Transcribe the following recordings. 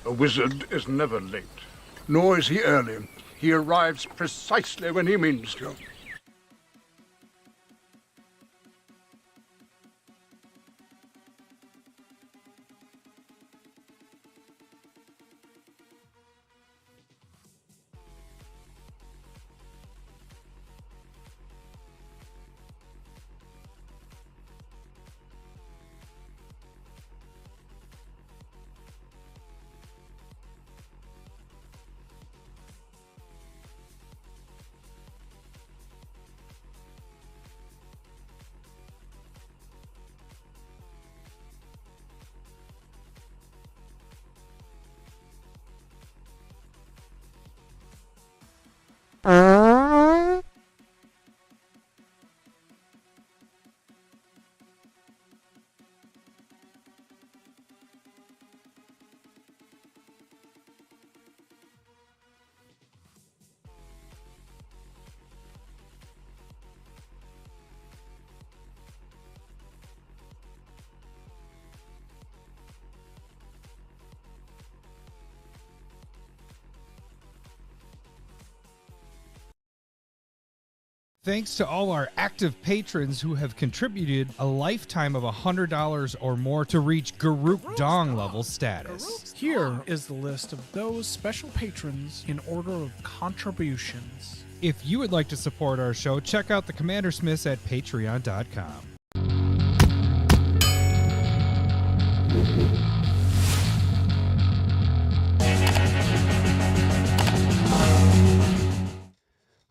A wizard is never late, nor is he early. He arrives precisely when he means to. Thanks to all our active patrons who have contributed a lifetime of $100 or more to reach Garuk Dong level status. Here is the list of those special patrons in order of contributions. If you would like to support our show, check out the Commander Smiths at patreon.com.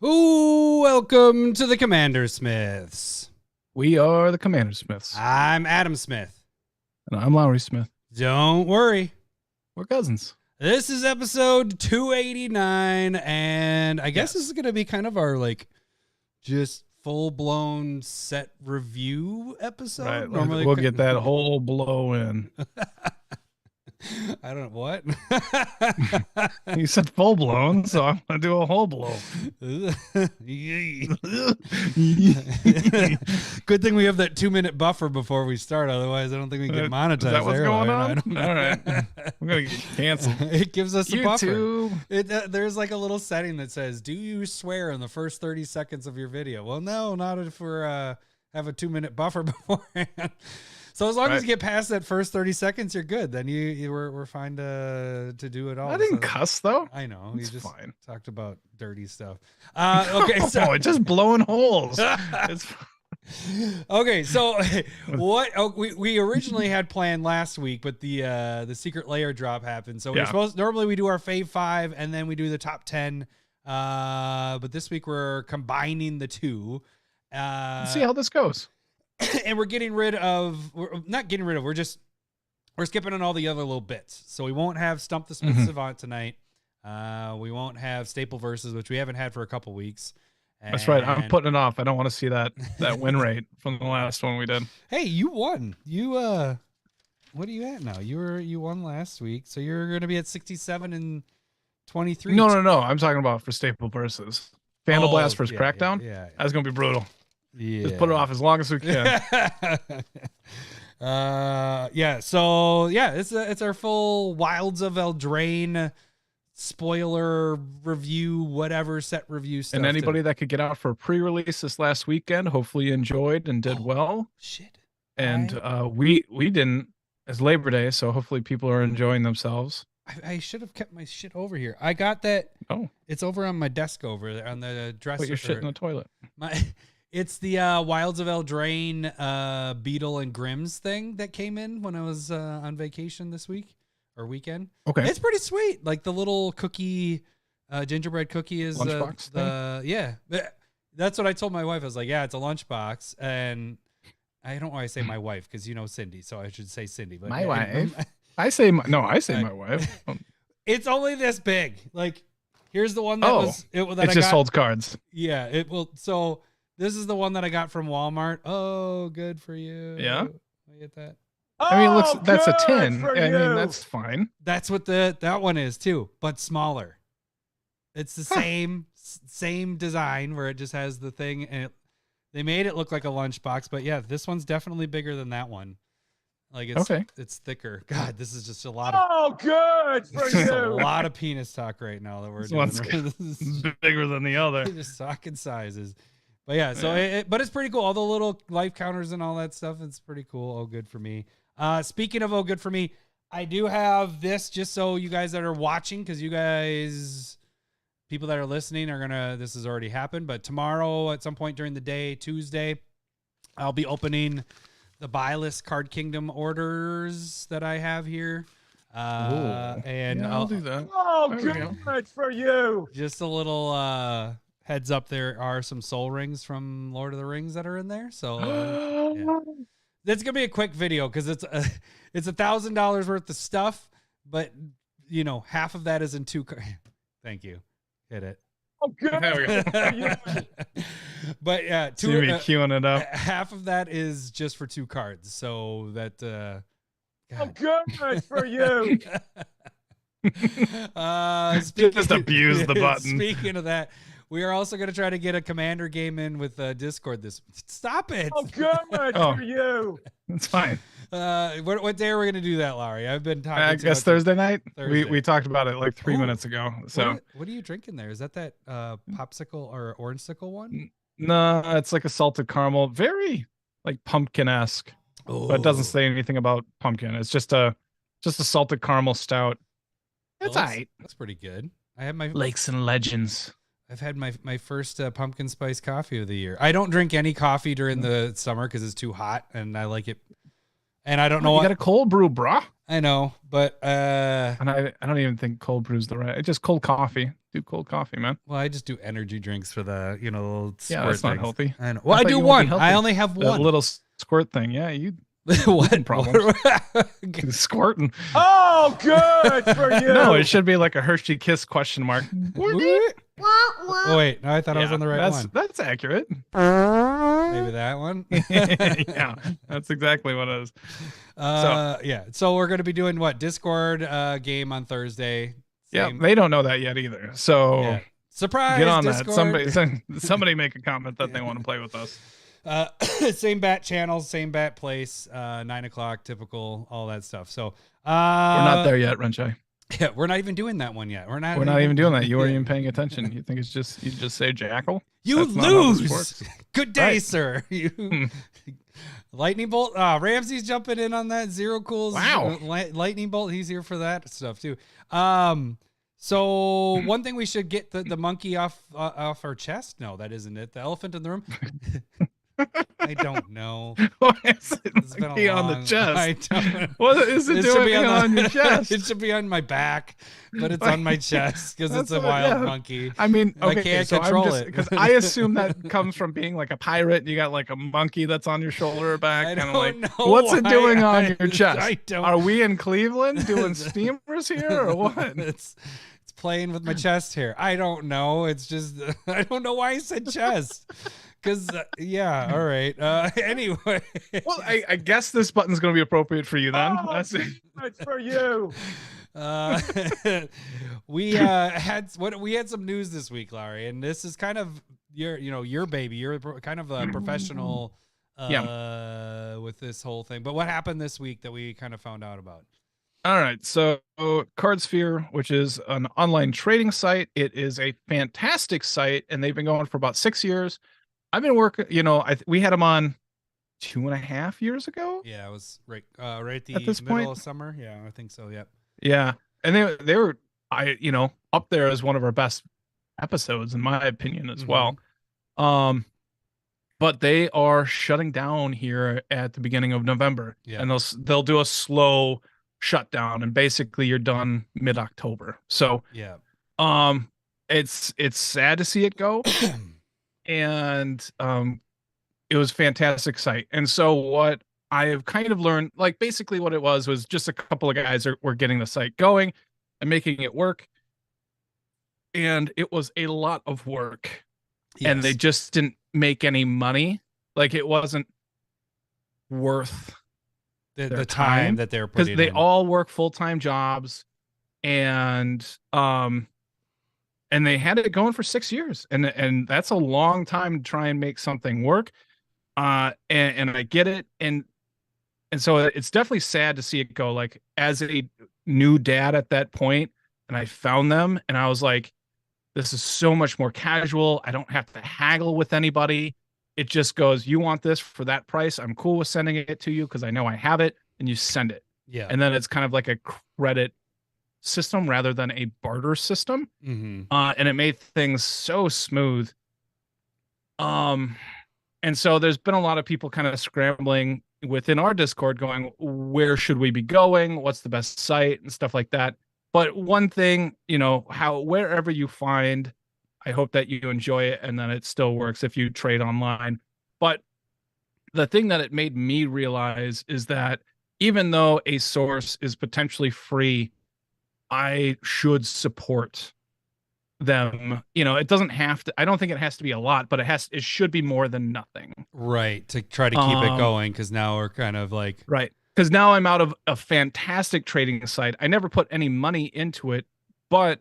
Ooh, welcome to the Commander Smiths. We are the Commander Smiths. I'm Adam Smith. And I'm Lowery Smith. Don't worry. We're cousins. This is episode 289, and I guess this is going to be kind of our, like, just full-blown set review episode. Right, Normally we'll get that whole blow in. I don't know what. You said full blown, so I'm gonna do a whole blow. Good thing we have that 2-minute buffer before we start. Otherwise, I don't think we can get monetized. Is that what's going on? All right, I'm gonna get canceled. It gives us a buffer. YouTube. There's like a little setting that says, "Do you swear in the first 30 seconds of your video?" Well, no, not if we're have a 2-minute buffer beforehand. So as long as you get past that first 30 seconds, you're good. Then we're fine to do it all. I didn't cuss though. I know. It's just fine. Talked about dirty stuff. Okay, so it's just blowing holes. It's okay. So what? Oh, we originally had planned last week, but the secret layer drop happened. So we're supposed normally we do our fave 5 and then we do the top 10. But this week we're combining the two. Let's see how this goes. And we're getting rid of, we're skipping on all the other little bits. So we won't have Stump the Smith Savant tonight. We won't have Staple Versus, which we haven't had for a couple weeks. That's right. I'm putting it off. I don't want to see that win rate from the last one we did. Hey, you won. You what are you at now? You won last week, so you're going to be at 67 and 23. No. I'm talking about for Staple Versus. Vandal Blast versus Crackdown. Yeah. That's going to be brutal. Yeah. Just put it off as long as we can. It's our full Wilds of Eldraine spoiler review, whatever set review stuff. And anybody that could get out for a pre-release this last weekend, hopefully enjoyed and did well. Shit. And we didn't as Labor Day, so hopefully people are enjoying themselves. I should have kept my shit over here. I got that. Oh, it's over on my desk over there on the dresser. Put your shit in the toilet. It's the Wilds of Eldraine Beetle and Grimm's thing that came in when I was on vacation this week or weekend. Okay. It's pretty sweet. Like the little cookie, gingerbread cookie is lunchbox thing? Yeah. That's what I told my wife. I was like, yeah, it's a lunchbox. And I don't want to say my wife because you know Cindy, so I should say Cindy. But my wife? I say my wife. It's only this big. Like, here's the one that it just holds cards. Yeah, it will. So this is the one that I got from Walmart. Oh, good for you. Yeah. I get that. I mean, that's a 10. I mean, that's fine. That's what that one is too, but smaller. It's the same design where it just has the thing, and they made it look like a lunchbox. But yeah, this one's definitely bigger than that one. Like Okay. it's thicker. God, this is just a lot of good for just a lot of penis talk right now that we're This doing. one's This is bigger than the other. just talking sizes. But yeah, so but it's pretty cool. All the little life counters and all that stuff. It's pretty cool. Oh, good for me. Speaking of good for me, I do have this just so you guys that are watching, because you guys, people that are listening are this has already happened, but tomorrow at some point during the day, Tuesday, I'll be opening the buy list Card Kingdom orders that I have here. And I'll do that. Good for you. Just a little heads up, there are some soul rings from Lord of the Rings that are in there. So yeah. That's gonna be a quick video because it's $1,000 worth of stuff, but half of that is in two. Thank you. Hit it. Oh, good. There we go. But yeah, See me queuing it up. half of that is just for 2 cards. So that good for you. Just abuse the button. Speaking of that, we are also going to try to get a Commander game in with Discord. Stop it. Good for you. It's fine. What day are we going to do that, Lowery? I've been talking. I guess Thursday night. Thursday. We talked about it like 3 minutes ago. So what are you drinking there? Is that popsicle or orangesicle one? No, it's like a salted caramel, very like pumpkin-esque. But it doesn't say anything about pumpkin. It's just a salted caramel stout. It's alright. That's pretty good. I have my Lakes and Legends. I've had my first pumpkin spice coffee of the year. I don't drink any coffee during the summer because it's too hot, and I like it. And I don't know. You got a cold brew, brah. I know, but and I don't even think cold brew's the right. Just cold coffee. Do cold coffee, man. Well, I just do energy drinks for the little squirt that's not things. healthy. I know. Well, I do one. I only have one. A little squirt thing. Yeah, you. What problems? Squirting. Oh, good for you. No, it should be like a Hershey Kiss question mark. Oh wait, no, I thought I was on the right one. That's accurate. Maybe that one. Yeah, that's exactly what it is. So we're gonna be doing what Discord game on Thursday. Yeah, they don't know that yet either. So surprise! Get on Discord. that. Somebody make a comment that they want to play with us. Same bat channels, same bat place, 9:00, typical, all that stuff. So we're not there yet, Renchai. Yeah, we're not even doing that one yet. We're not even doing that. You weren't even paying attention. You think you just say jackal? You lose. Good day, sir. You lightning bolt. Ramsey's jumping in on that. Zero Cool's lightning bolt. He's here for that stuff too. So one thing we should get the monkey off our chest. No, that isn't it. The elephant in the room. I don't know. Why is it monkey on the chest? I don't. What is it doing on your chest? It should be on my back, but it's on my chest because it's a wild monkey. I mean, okay, I can't so control it because I assume that comes from being like a pirate. You got like a monkey that's on your shoulder or back. I and don't like, know what's it doing on your chest? I don't. Are we in Cleveland doing steamers here or what? It's playing with my chest hair. I don't know. It's just I don't know why I said chest. Because all right. Anyway, well, I guess this button's going to be appropriate for you then. That's it. It's for you. We had some news this week, Larry, and this is kind of your baby. You're kind of a professional with this whole thing. But what happened this week that we kind of found out about? All right, so Cardsphere, which is an online trading site, it is a fantastic site, and they've been going for about 6 years. I've been working, we had them on 2.5 years ago. Yeah, it was right at the middle of summer. Yeah, I think so. Yep. Yeah, and they were up there as one of our best episodes in my opinion as well. But they are shutting down here at the beginning of November, and they'll do a slow shutdown, and basically you're done mid-October. So it's sad to see it go. And it was a fantastic site. And so what I have kind of learned, like basically what it was just a couple of guys were getting the site going and making it work. And it was a lot of work. Yes. And they just didn't make any money. Like it wasn't worth the time that they're putting in. Because they all work full-time jobs, and they had it going for 6 years, and that's a long time to try and make something work. And I get it. And and so it's definitely sad to see it go. Like, as a new dad at that point, and I found them, and I was like, this is so much more casual. I don't have to haggle with anybody. It just goes, you want this for that price? I'm cool with sending it to you because I know I have it, and you send it. Yeah. And then it's kind of like a credit system rather than a barter system. And it made things so smooth. And so there's been a lot of people kind of scrambling within our Discord going, where should we be going? What's the best site and stuff like that. But one thing, wherever you find, I hope that you enjoy it and then it still works if you trade online. But the thing that it made me realize is that even though a source is potentially free, I should support them. It doesn't have to, I don't think it has to be a lot, but it should be more than nothing. Right. To try to keep it going. Cause now we're kind of like, right. Cause now I'm out of a fantastic trading site. I never put any money into it, but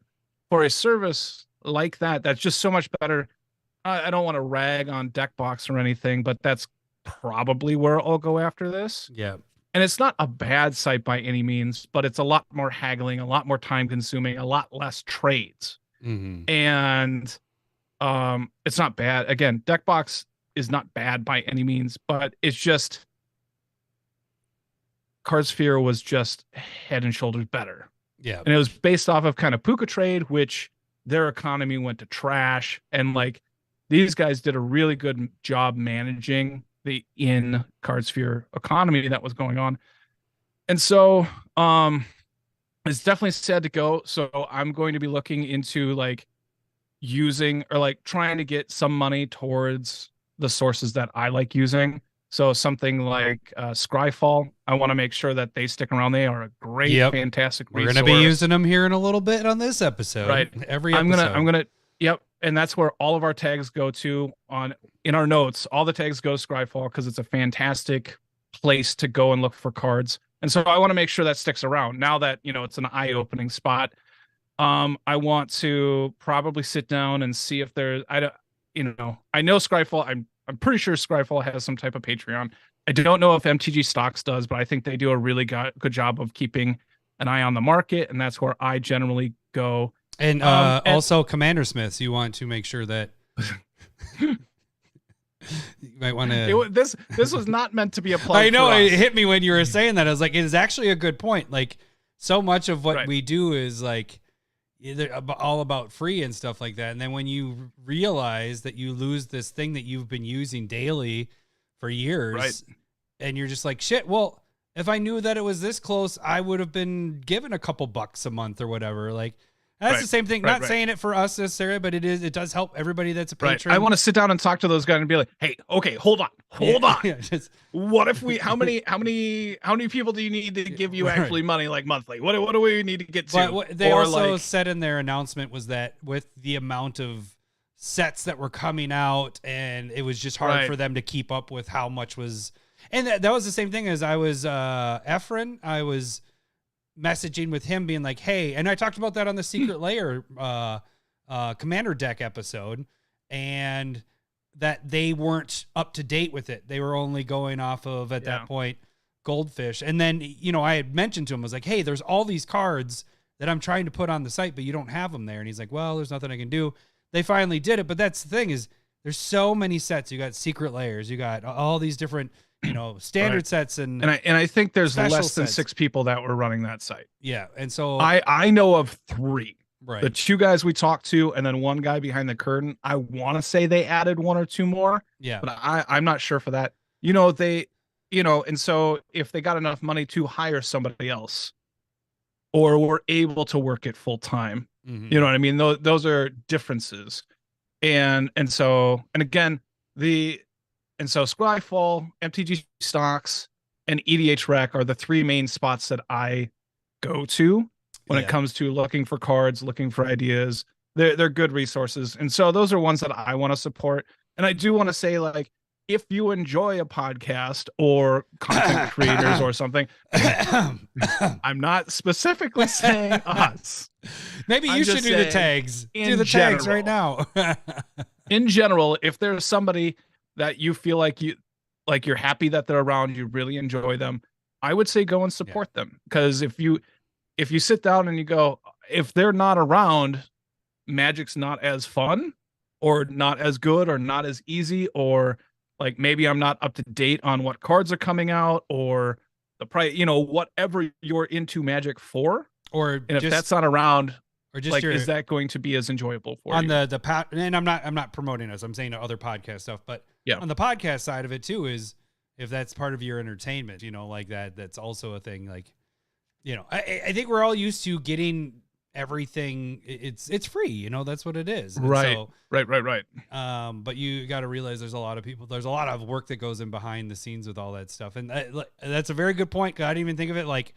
for a service like that, that's just so much better. I don't want to rag on Deckbox or anything, but that's probably where I'll go after this. Yeah. And it's not a bad site by any means, but it's a lot more haggling, a lot more time consuming, a lot less trades. And it's not bad. Again, Deckbox is not bad by any means, but it's just Cardsphere was just head and shoulders better. Yeah. And it was based off of kind of Puka Trade, which their economy went to trash. And like these guys did a really good job managing the in Cardsphere economy that was going on. And so it's definitely sad to go. So I'm going to be looking into like using or like trying to get some money towards the sources that I like using. So something like Scryfall, I want to make sure that they stick around. They are a great, fantastic resource. We're going to be using them here in a little bit on this episode. Right. Every episode. I'm going to, yep. And that's where all of our tags go to in our notes. All the tags go to Scryfall because it's a fantastic place to go and look for cards. And so I want to make sure that sticks around now that, it's an eye-opening spot. I want to probably sit down and see if there's, I know Scryfall, I'm pretty sure Scryfall has some type of Patreon. I don't know if MTG Stocks does, but I think they do a really good job of keeping an eye on the market. And that's where I generally go. And also Commander Smiths, you want to make sure that you might want to. This was not meant to be a plug. I know it hit me when you were saying that. I was like, it is actually a good point. Like, so much of what we do is like either all about free and stuff like that. And then when you realize that you lose this thing that you've been using daily for years, and you're just like, shit. Well, if I knew that it was this close, I would have been given a couple bucks a month or whatever. Like. That's the same thing. Not saying it for us necessarily, but it does help everybody that's a patron. I want to sit down and talk to those guys and be like, hey, okay, hold on. Yeah, what if we? How many people do you need to give you actually money like monthly? What do we need to get to? But what they also said in their announcement was that with the amount of sets that were coming out, and it was just hard for them to keep up with how much was. And that was the same thing as I was Efren. I was messaging with him being like, hey, and I talked about that on the Secret Lair Commander deck episode, and that they weren't up to date with it. They were only going off of, at that point, Goldfish. And then, I had mentioned to him, I was like, hey, there's all these cards that I'm trying to put on the site, but you don't have them there. And he's like, well, there's nothing I can do. They finally did it. But that's the thing is there's so many sets. You got Secret Lairs. You got all these different standard sets and I think there's less than 6 people that were running that site. Yeah, and so I know of 3. Right. The 2 guys we talked to, and then 1 guy behind the curtain. I want to say they added 1 or 2 more. Yeah, but I'm not sure for that. And so if they got enough money to hire somebody else, or were able to work it full time, you know what I mean? Those are differences, and so Scryfall, MTG Stocks, and EDH Rec are the 3 main spots that I go to when it comes to looking for cards, looking for ideas. They're good resources. And so those are ones that I want to support. And I do want to say, like, if you enjoy a podcast or content creators or something, I'm not specifically saying us. Maybe you should do the tags. Do the tags right now. In general, if there's somebody that you feel like you're happy that they're around, you really enjoy them, I would say go and support them, because if you sit down and you go, if they're not around, Magic's not as fun or not as good or not as easy, or like maybe I'm not up to date on what cards are coming out or the price, whatever you're into Magic for. Or and if that's not around, or just like, is that going to be as enjoyable for on you? and I'm not promoting us. I'm saying other podcast stuff, but on the podcast side of it too is if that's part of your entertainment, like that's also a thing. Like, I think we're all used to getting everything. It's free, that's what it is. And right. So, right. But you got to realize there's a lot of work that goes in behind the scenes with all that stuff. And that's a very good point. 'Cause I didn't even think of it. Like,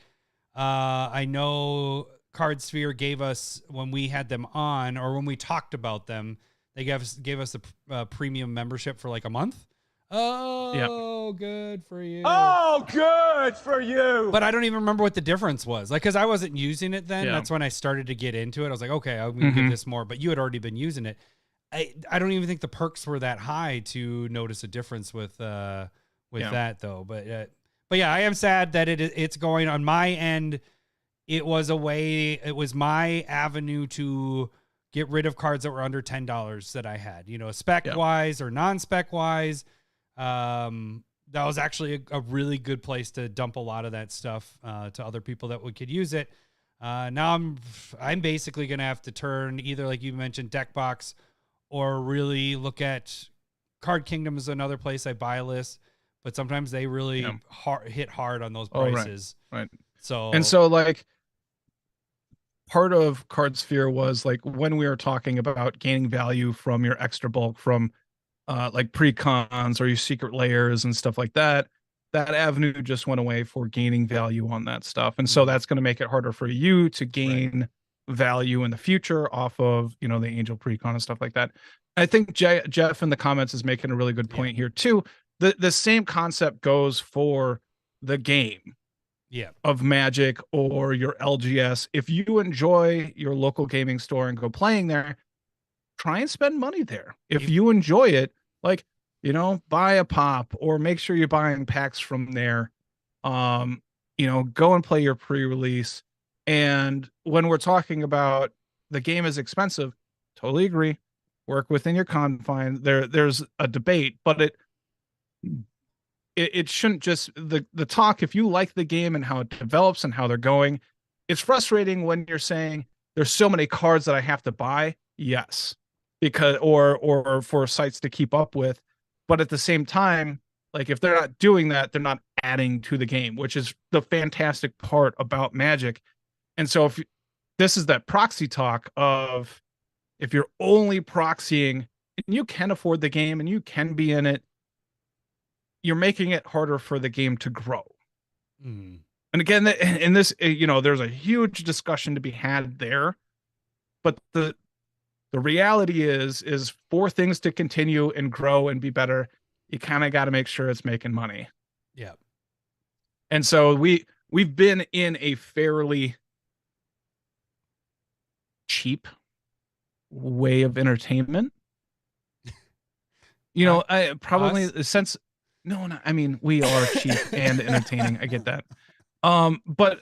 I know Cardsphere gave us, when we had them on or when we talked about them, they gave us a premium membership for like a month. Oh, good for you. Oh, good for you. But I don't even remember what the difference was. Like, because I wasn't using it then. That's when I started to get into it. I was like, okay, I'm going to give this more. But you had already been using it. I don't even think the perks were that high to notice a difference with that, though. But yeah, I am sad that it's going on my end. It was my avenue to get rid of cards that were under $10 that I had, spec wise or non-spec wise. That was actually a really good place to dump a lot of that stuff to other people that could use it. Now I'm basically going to have to turn either, like you mentioned, deck box, or really look at Card Kingdom is another place I buy lists, but sometimes they really hit hard on those prices. Right. So like part of Cardsphere was like when we were talking about gaining value from your extra bulk from like pre-cons or your secret layers and stuff like that, that avenue just went away for gaining value on that stuff. And so that's going to make it harder for you to gain value in the future off of, the Angel pre-con and stuff like that. I think Jeff in the comments is making a really good point here too. The same concept goes for the game of Magic or your LGS. If you enjoy your local gaming store and go playing there, try and spend money there. If you enjoy it, like, buy a pop or make sure you're buying packs from there. Go and play your pre-release. And when we're talking about the game is expensive, totally agree. Work within your confines. There's a debate, but it shouldn't just the talk. If you like the game and how it develops and how they're going, it's frustrating when you're saying there's so many cards that I have to buy. Yes, because or for sites to keep up with, but at the same time, like if they're not doing that, they're not adding to the game, which is the fantastic part about Magic. And so if this is that proxy talk of if you're only proxying and you can afford the game and you can be in it, you're making it harder for the game to grow. And again, in this, there's a huge discussion to be had there, but the reality is for things to continue and grow and be better, you kind of got to make sure it's making money. Yeah. And so we've been in a fairly cheap way of entertainment. I probably since I mean, we are cheap and entertaining. I get that. But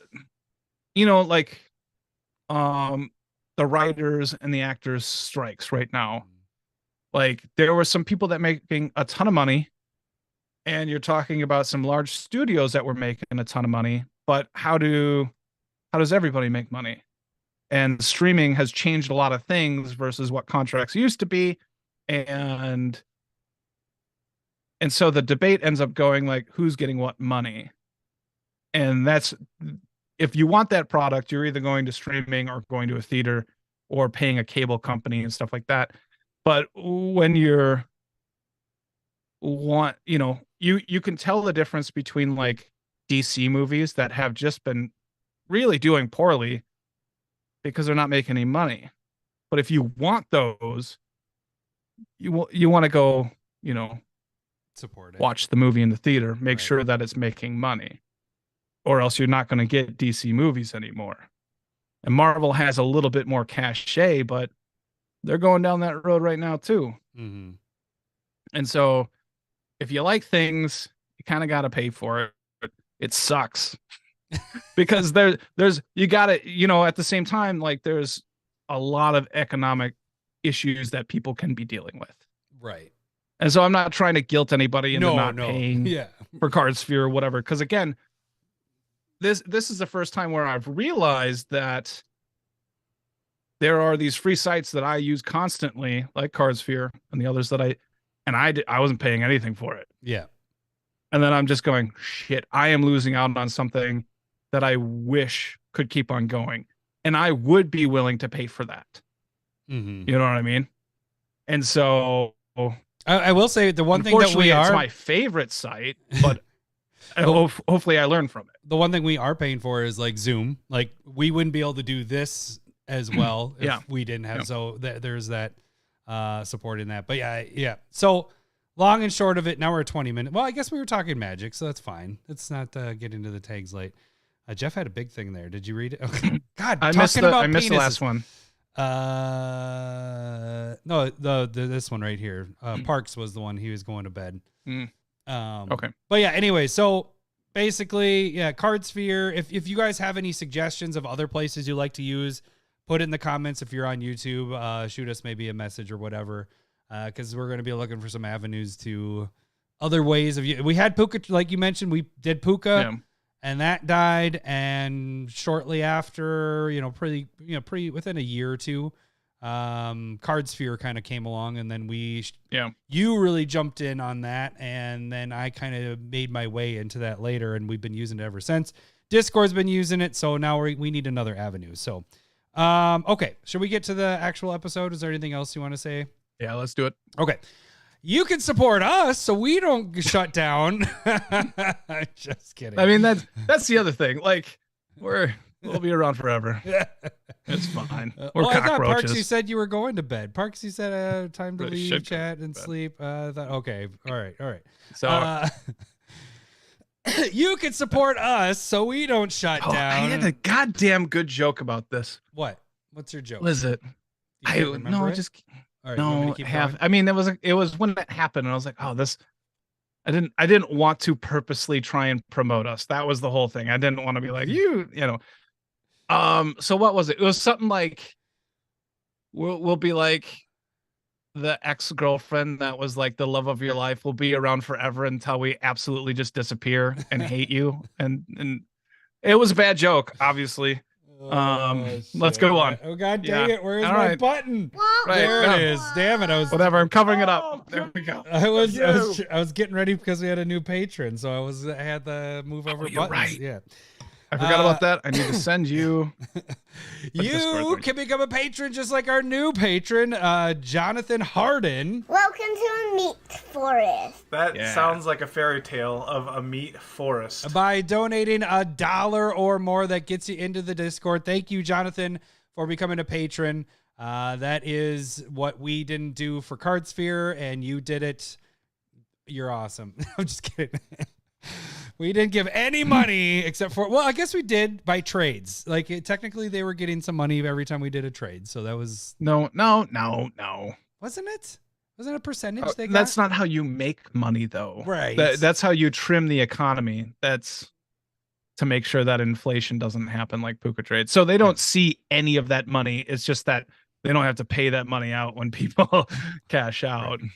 the writers and the actors strikes right now. Like there were some people that making a ton of money, and you're talking about some large studios that were making a ton of money, but how does everybody make money? And streaming has changed a lot of things versus what contracts used to be. And so the debate ends up going like, who's getting what money? And that's, if you want that product, you're either going to streaming or going to a theater or paying a cable company and stuff like that. But when you can tell the difference between like DC movies that have just been really doing poorly because they're not making any money. But if you want those, you want to go, support it, watch the movie in the theater, make sure that it's making money, or else you're not going to get DC movies anymore. And Marvel has a little bit more cachet, but they're going down that road right now too. And so if you like things, you kind of got to pay for it. it sucks because there's you got to, at the same time, like there's a lot of economic issues that people can be dealing with. Right. And so I'm not trying to guilt anybody into not paying for Cardsphere or whatever. Because again, this is the first time where I've realized that there are these free sites that I use constantly, like Cardsphere and the others that I wasn't paying anything for it. Yeah. And then I'm just going, shit, I am losing out on something that I wish could keep on going. And I would be willing to pay for that. Mm-hmm. You know what I mean? And so I will say the one thing that it's my favorite site, but hopefully I learn from it. The one thing we are paying for is like Zoom. Like we wouldn't be able to do this as well if we didn't have. So there's that support in that. But yeah. So long and short of it, now we're at 20 minutes. Well, I guess we were talking Magic, so that's fine. Let's not get into the tags late. Jeff had a big thing there. Did you read it? Okay. God, I missed the last one. No, this one right here. Parks was the one he was going to bed. Okay. But yeah, anyway, so basically, Cardsphere. If you guys have any suggestions of other places you like to use, put it in the comments. If you're on YouTube, shoot us maybe a message or whatever, because we're going to be looking for some avenues to other ways of. We had Puka, like you mentioned, we did Puka, and that died. And shortly after, pretty within a year or two, Cardsphere kind of came along, and then you really jumped in on that, and then I kind of made my way into that later, and we've been using it ever since. Discord's been using it, so now we need another avenue. So, okay, should we get to the actual episode? Is there anything else you want to say? Yeah, let's do it. Okay. You can support us so we don't shut down. Just kidding. I mean, that's the other thing. Like, we'll be around forever. It's fine. We're I thought cockroaches. Parks, you said you were going to bed. Parks, you said time to leave, chat, and sleep. I thought, okay, all right. So you can support us so we don't shut down. I had a goddamn good joke about this. What? What's your joke? What is it? All right, I mean, it was when it happened, and I was like, oh, this. I didn't want to purposely try and promote us. That was the whole thing. I didn't want to be like So what was it? It was something like, we'll be like the ex-girlfriend that was like the love of your life will be around forever until we absolutely just disappear and hate you. And it was a bad joke, obviously. Let's go on. Oh god dang it! Where's my button? There it is. Damn it! Whatever. I'm covering it up. There we go. I was getting ready because we had a new patron, so I had to move over buttons. Right. Yeah. I forgot about that. I need to send you. You can become a patron just like our new patron, Jonathan Harden. Welcome to a meat forest. That sounds like a fairy tale of a meat forest. By donating $1 or more, that gets you into the Discord. Thank you, Jonathan, for becoming a patron. That is what we didn't do for Cardsphere, and you did it. You're awesome. I'm just kidding. We didn't give any money except for, well, I guess we did by trades. Like technically they were getting some money every time we did a trade. So that was no. Wasn't it? Wasn't it a percentage they got? That's not how you make money though. Right. That's how you trim the economy. That's to make sure that inflation doesn't happen like Puka trade. So they don't see any of that money. It's just that they don't have to pay that money out when people cash out. Right.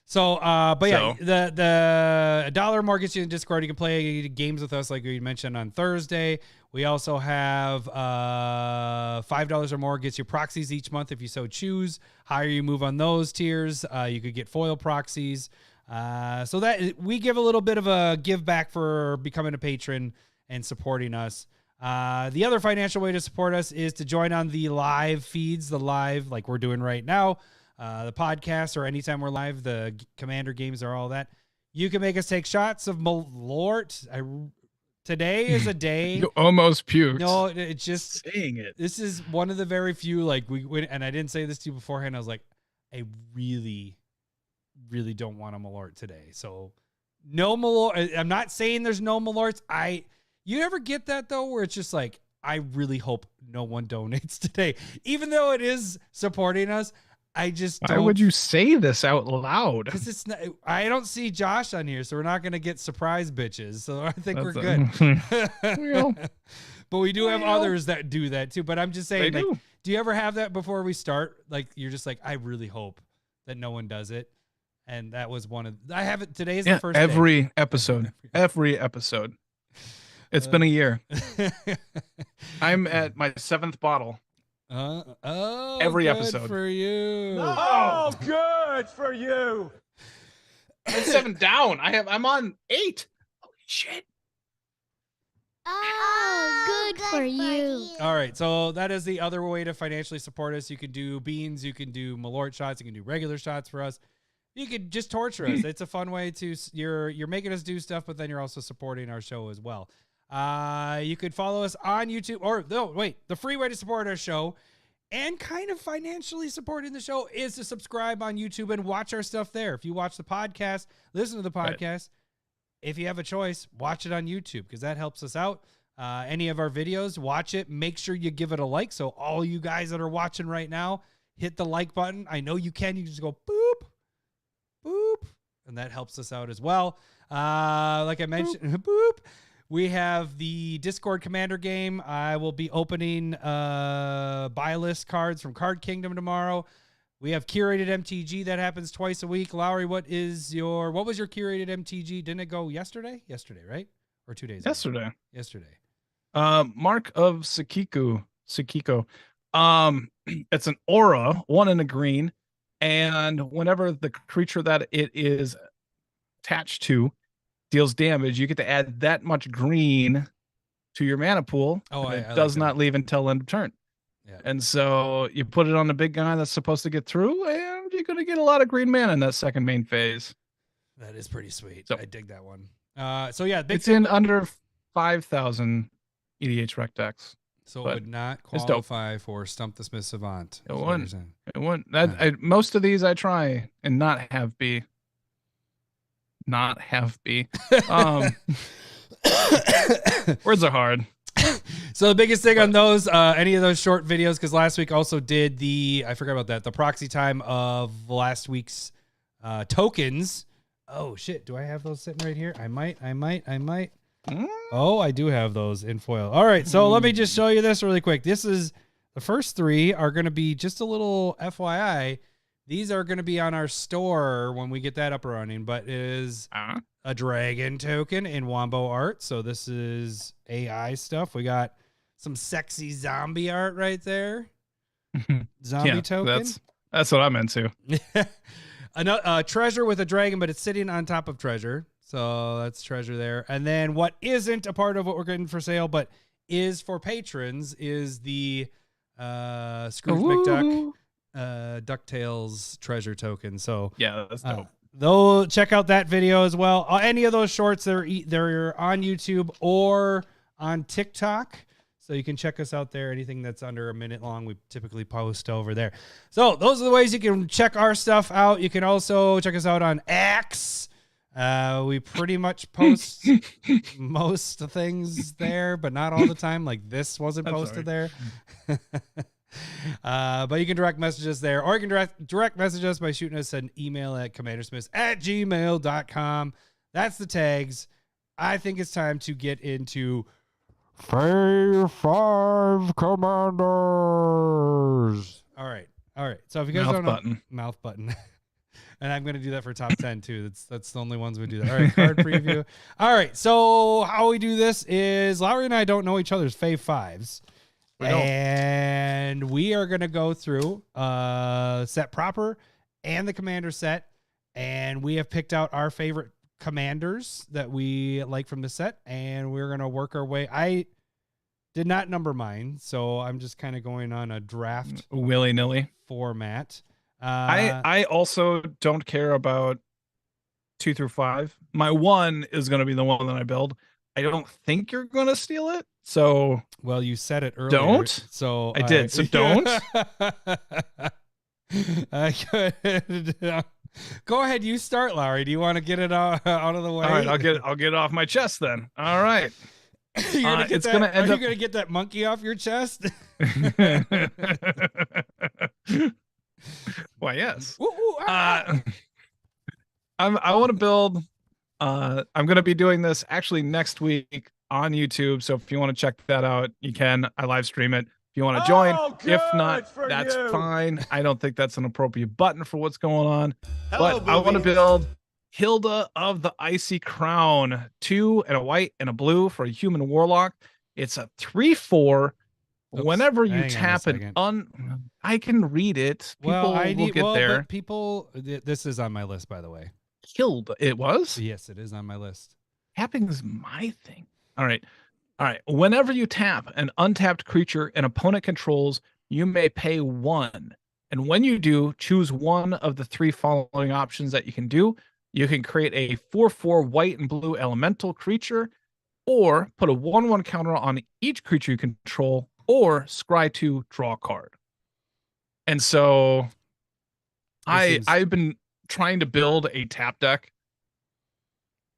So, the $1 or more gets you in Discord. You can play games with us, like we mentioned on Thursday. We also have $5 or more gets you proxies each month if you so choose. Higher you move on those tiers, you could get foil proxies. So that we give a little bit of a give back for becoming a patron and supporting us. The other financial way to support us is to join on the live feeds, like we're doing right now. The podcast, or anytime we're live, the Commander games are all that. You can make us take shots of Malort. Today is a day. You almost puked. No, it's just saying it. This is one of the very few, like we went, and I didn't say this to you beforehand. I was like, I really, really don't want a Malort today. So no Malort. I'm not saying there's no Malorts. You ever get that though, where it's just like, I really hope no one donates today, even though it is supporting us. I just Why don't. would you say this out loud? Because it's not. I don't see Josh on here, so we're not gonna get surprise bitches. So I think we're That's good. Well, But we do have others that do that too. But I'm just saying, They like, do. do you ever have that before we start? Like, you're just like, I really hope that no one does it. And that was one of. I have it. Today's the first day. every episode. Every episode. It's been a year. I'm at my 7th bottle. Oh, Every good episode. for you. Oh, good for you. I'm 7 down. I'm on 8. Holy shit. Oh, good for you. All right, so that is the other way to financially support us. You can do beans, you can do Malort shots, you can do regular shots for us. You could just torture us. It's a fun way to you're making us do stuff, but then you're also supporting our show as well. You could follow us on YouTube, or no, wait, the free way to support our show and kind of financially supporting the show is to subscribe on YouTube and watch our stuff there. If you watch the podcast, listen to the podcast. If you have a choice, watch it on YouTube because that helps us out. Any of our videos, watch it. Make sure you give it a like. So all you guys that are watching right now, hit the like button. I know you can. You can just go boop, boop, and that helps us out as well. Like I mentioned, boop. We have the Discord Commander game. I will be opening buy list cards from Card Kingdom tomorrow. We have curated MTG that happens twice a week. Lowry, what was your curated MTG? Didn't it go yesterday? Yesterday, right? Or 2 days ago? Yesterday. Mark of Sakiko. It's an aura, 1 in a green, and whenever the creature that it is attached to deals damage, you get to add that much green to your mana pool. Oh, and I it like does that. not leave until end of turn. Yeah. And so you put it on the big guy that's supposed to get through, and you're going to get a lot of green mana in that second main phase. That is pretty sweet. So- I dig that one. So yeah, big It's in under 5,000 EDH rec decks. so it but would not it's dope. qualify for Stump the Smith Savant. It is what wouldn't. you're saying. It wouldn't. Most of these I try and not have be. Not have be. Words are hard. So the biggest thing on those, any of those short videos, because last week also did I forgot about that, the proxy time of last week's tokens. Oh shit, do I have those sitting right here? I might. Oh, I do have those in foil. All right, so let me just show you this really quick. This is the first 3 are going to be just a little FYI. These are going to be on our store when we get that up and running, but it is a dragon token in Wombo art. So this is AI stuff. We got some sexy zombie art right there. Zombie token. That's what I'm into. A treasure with a dragon, but it's sitting on top of treasure. So that's treasure there. And then what isn't a part of what we're getting for sale, but is for patrons, is the Scrooge McDuck DuckTales treasure token. So Yeah, that's dope. though, check out that video as well. Any of those shorts, they're on YouTube or on TikTok. So you can check us out there. Anything that's under a minute long, we typically post over there. So those are the ways you can check our stuff out. You can also check us out on X. We pretty much post most things there, but not all the time. Like this wasn't posted there. But you can direct message us there, or you can direct message us by shooting us an email at commandersmiths@gmail.com. That's the tags. I think it's time to get into Phase 5 Commanders. All right. So if you guys don't know, mouth button. And I'm going to do that for top 10 too. That's the only ones we do that. All right, card preview. All right, so how we do this is Lowery and I don't know each other's Fave 5s. And we are going to go through set proper and the commander set. And we have picked out our favorite commanders that we like from the set. And we're going to work our way. I did not number mine, so I'm just kind of going on a draft willy-nilly format. I also don't care about 2 through 5. My 1 is going to be the one that I build. I don't think you're going to steal it. So, well, you said it earlier. Don't. So I did. So don't. Go ahead. You start, Lowery. Do you want to get it out of the way? All right, I'll get it off my chest then. All right. You're gonna get are you gonna get that monkey off your chest? Why, yes. Ooh, ooh, ah. I want to build. I'm going to be doing this actually next week on YouTube. So if you want to check that out, you can. I live stream it. If you want to join, if not, that's fine. I don't think that's an appropriate button for what's going on. But I want to build Hilda of the Icy Crown, 2 and a white and a blue for a human warlock. It's a 3/4. Oops, Whenever you hang on a tap second. I can read it. People will get there. But people, this is on my list, by the way. Hilda, it was? Yes, it is on my list. Tapping is my thing. All right. Whenever you tap an untapped creature an opponent controls, you may pay 1. And when you do, choose one of the 3 following options that you can do. You can create a 4/4 white and blue elemental creature, or put a 1/1 counter on each creature you control, or scry 2, draw a card. And so I've been trying to build a tap deck,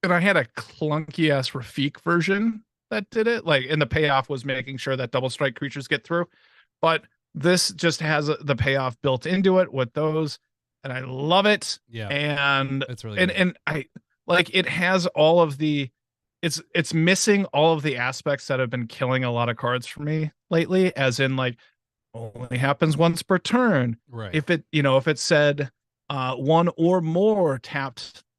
and I had a clunky ass Rafik version that did it. Like, and the payoff was making sure that double strike creatures get through. But this just has the payoff built into it with those, and I love it. Yeah, and it's really and I like it has all of the. It's missing all of the aspects that have been killing a lot of cards for me lately, as in like only happens once per turn. Right. If it said 1 or more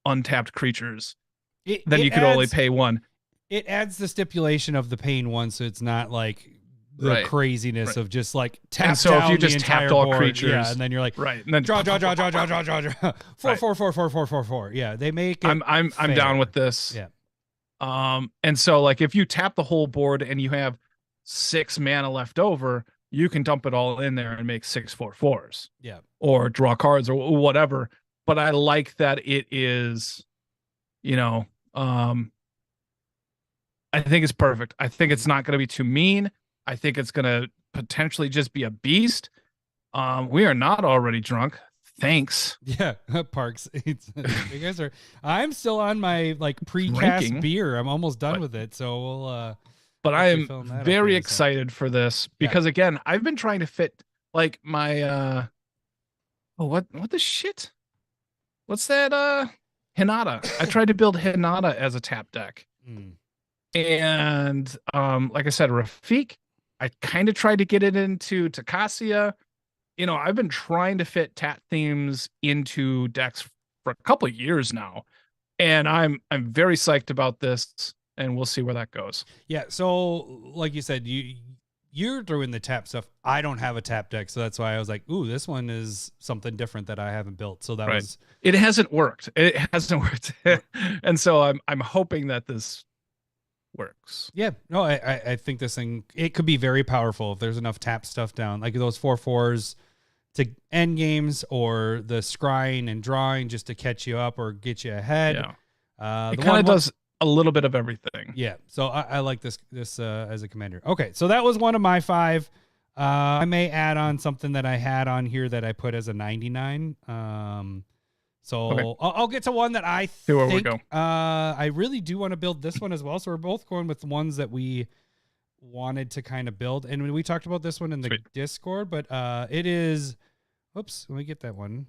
untapped creatures, then you could only pay 1. It adds the stipulation of the paying 1, so it's not like the craziness of just like tap and so down if you just the entire tapped all board, creatures, yeah, and then you're like and then draw 4. Yeah, they make it I'm fair. down with this. Yeah. And so like if you tap the whole board and you have 6 mana left over, you can dump it all in there and make 6 4/4s. Yeah. Or draw cards or whatever. But I like that it is, I think it's perfect. I think it's not going to be too mean. I think it's going to potentially just be a beast. We are not already drunk. Thanks. Yeah, Parks. You guys are. I'm still on my like precast Drinking. beer. I'm almost done with it, so we'll. But I actually am film that up very here in a sec. excited for this because again, I've been trying to fit like my what the shit? What's that? Hinata. I tried to build Hinata as a tap deck. And like I said, Rafik, I kind of tried to get it into Takasia. I've been trying to fit tap themes into decks for a couple of years now, and I'm very psyched about this, and we'll see where that goes. Yeah, so like you said, you're doing the tap stuff. I don't have a tap deck, so that's why I was like, ooh, this one is something different that I haven't built. So that was it hasn't worked. It hasn't worked. And so I'm hoping that this works. Yeah, no, I think this thing, it could be very powerful if there's enough tap stuff down, like those 4/4s to end games, or the scrying and drawing just to catch you up or get you ahead. Yeah. It kind of does a little bit of everything. Yeah, so I like this as a commander. Okay, so that was one of my 5. I may add on something that I had on here that I put as a 99. So I'll get to one that I think where we go. I really do want to build this one as well. So we're both going with the ones that we wanted to kind of build. And we talked about this one in the Discord, but it is, oops, let me get that one.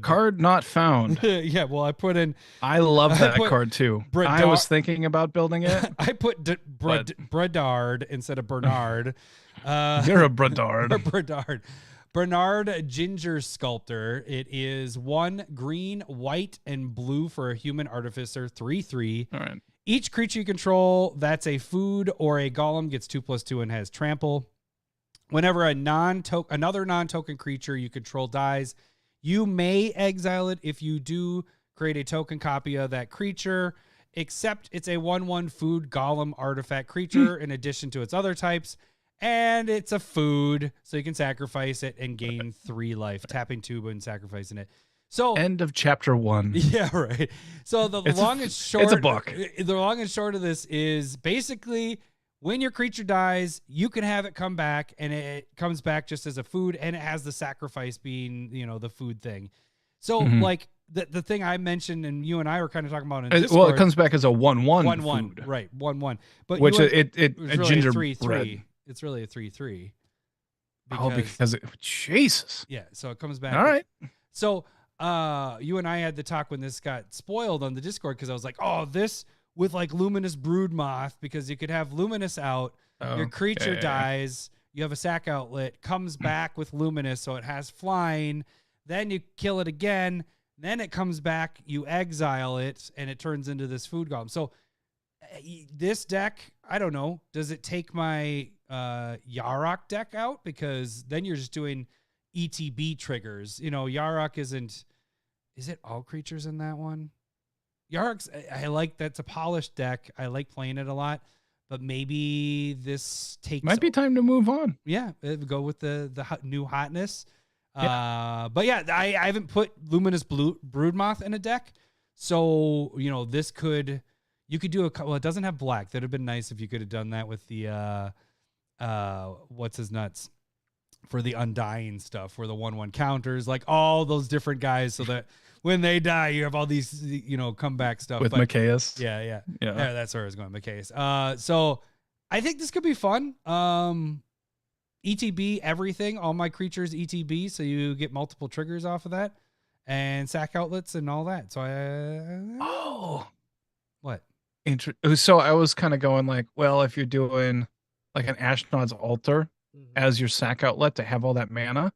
Card not found. Yeah, well, I put in. I love that card too. I was thinking about building it. I put Bredard instead of Bernard. You're a Bredard. Bernard Ginger Sculptor. It is 1 green, white, and blue for a human artificer, 3/3. All right. Each creature you control that's a food or a golem gets 2/2 and has trample. Whenever another non-token creature you control dies, you may exile it. If you do, create a token copy of that creature, except it's a 1/1 food golem artifact creature in addition to its other types. And it's a food, so you can sacrifice it and gain 3 life, tapping 2 and sacrificing it. So end of chapter 1. Yeah, right. So the long and short, it's a book. The long and short of this is basically when your creature dies, you can have it come back, and it comes back just as a food, and it has the sacrifice being, the food thing. So like the thing I mentioned, and you and I were kind of talking about in Discord, well, it comes back as a 1/1 food. right? 1/1, but which it was really ginger a 3/3. bread. It's really a 3/3. Because Jesus. Yeah, so it comes back. All right. So you and I had the talk when this got spoiled on the Discord because I was like, oh, this with like Luminous Broodmoth, because you could have Luminous out, your creature dies, you have a sack outlet, comes back with Luminous, so it has flying, then you kill it again, then it comes back, you exile it, and it turns into this food golem. So this deck, I don't know, does it take my Yarok deck out? Because then you're just doing ETB triggers. You know, Yarok isn't... Is it all creatures in that one? Yarok's, I like, that's a polished deck. I like playing it a lot, but maybe this takes... Might be time to move on. Yeah, go with the new hotness. Yeah. But yeah, I haven't put Luminous Broodmoth in a deck, so, you know, this could... You could do well, it doesn't have black. That would have been nice if you could have done that with the, what's his nuts? For the Undying stuff, where the 1/1 counters, like all those different guys, so that when they die, you have all these, you know, comeback stuff. With Macias. Yeah, that's where I was going, Macias. So I think this could be fun. ETB everything, all my creatures ETB, so you get multiple triggers off of that, and sack outlets and all that. So what? So I was kind of going like, well, if you're doing like an Ashnod's Altar as your sack outlet to have all that mana,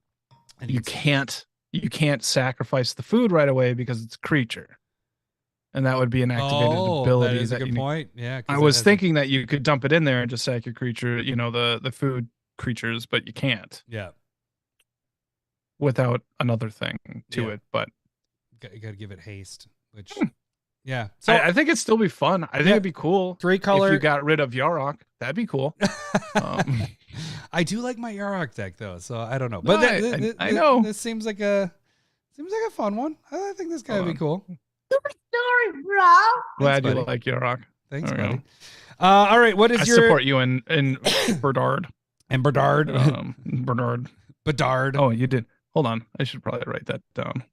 and you can't sacrifice the food right away because it's a creature, and that would be an activated ability. That is a good point. Yeah, I was thinking that you could dump it in there and just sack your creature, you know, the food creatures, but you can't. Yeah, without another thing to it, but you got to give it haste, which. Yeah, so I think it'd still be fun. I think it'd be cool. 3-color. If you got rid of Yarok, that'd be cool. I do like my Yarok deck though, so I don't know. No, But I know this seems like a fun one. I think this guy would be cool. Super story, bro. Glad you like Yarok. Thanks, buddy. All right, what is I your support you in Berdard and Berdard? Bedard. Oh, you did. Hold on, I should probably write that down.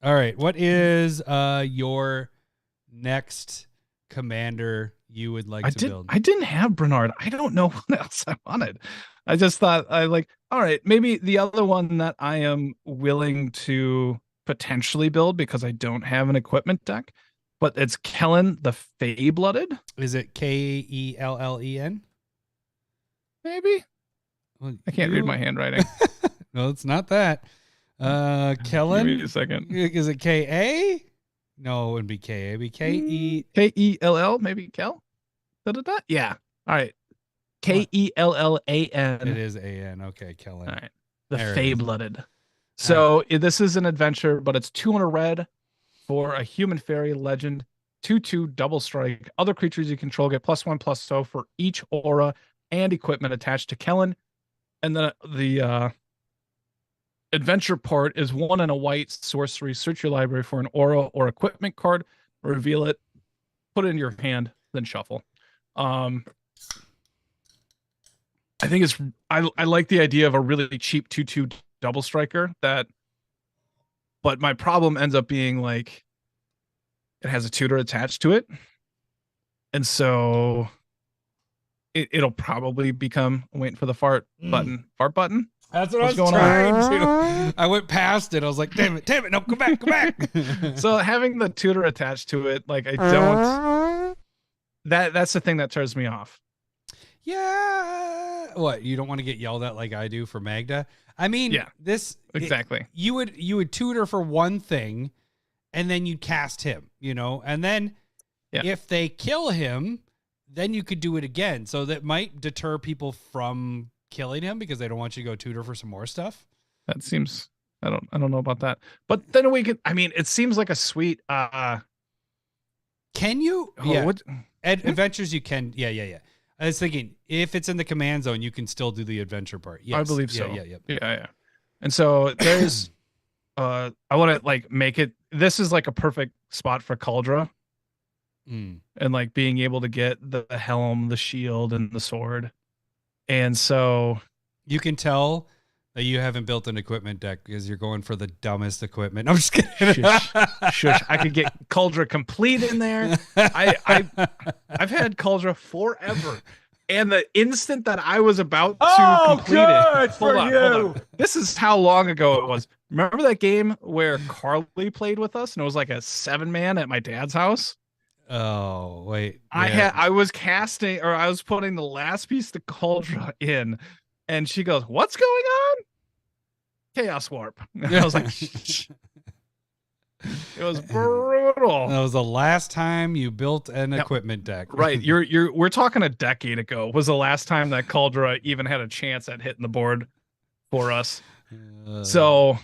All right, what is your next commander you would like to build? I didn't have Bernard. I don't know what else I wanted. I just thought all right, maybe the other one that I am willing to potentially build because I don't have an equipment deck, but it's Kellen the Fey-Blooded. Is it Kellen? Maybe. Well, I can't read my handwriting. No, it's not that. Kellen? Give me a second. Is it K-A? No, it wouldn't be K. It'd be K-E. K-E-L-L, maybe Kel? Yeah. All right. Kellan. It is A-N. Okay, Kellen. All right. The Fey-Blooded. So this is an adventure, but it's 200 red for a human fairy legend, 2/2 double strike. Other creatures you control get +1/+0 for each aura and equipment attached to Kellen. And then the adventure part is 1 and a white sorcery. Search your library for an aura or equipment card, reveal it, put it in your hand, then shuffle. I think I like the idea of a really cheap 2/2 double striker but my problem ends up being like it has a tutor attached to it, and so it'll probably become waiting for the fart button. That's what I was trying to. I went past it. I was like, damn it, no, go back. So having the tutor attached to it, like I don't. That's the thing that turns me off. Yeah. What? You don't want to get yelled at like I do for Magda? I mean, yeah, exactly. You would tutor for one thing, and then you'd cast him, you know, and then if they kill him, then you could do it again. So that might deter people from killing him because they don't want you to go tutor for some more stuff. That seems. I don't know about that. But then we could. I mean, it seems like a sweet. Can you? Adventures you can. Yeah. I was thinking if it's in the command zone, you can still do the adventure part. Yes. I believe so. Yeah. And so there's, I want to like make it. This is like a perfect spot for Cauldra, and like being able to get the helm, the shield, and the sword. And so you can tell that you haven't built an equipment deck because you're going for the dumbest equipment. I'm just kidding. Shush. I could get Cauldra complete in there. I've had Cauldra forever, And the instant that I was about to Oh, complete good it, for hold you. on. This is how long ago it was. Remember that game where Carly played with us and it was like a 7-man at my dad's house? Oh, wait. I was casting, or I was putting the last piece of Cauldron in, and she goes, "What's going on?" Chaos Warp. And I was like, it was brutal. That was the last time you built an equipment deck. Right. We're talking a decade ago was the last time that Cauldron even had a chance at hitting the board for us. So,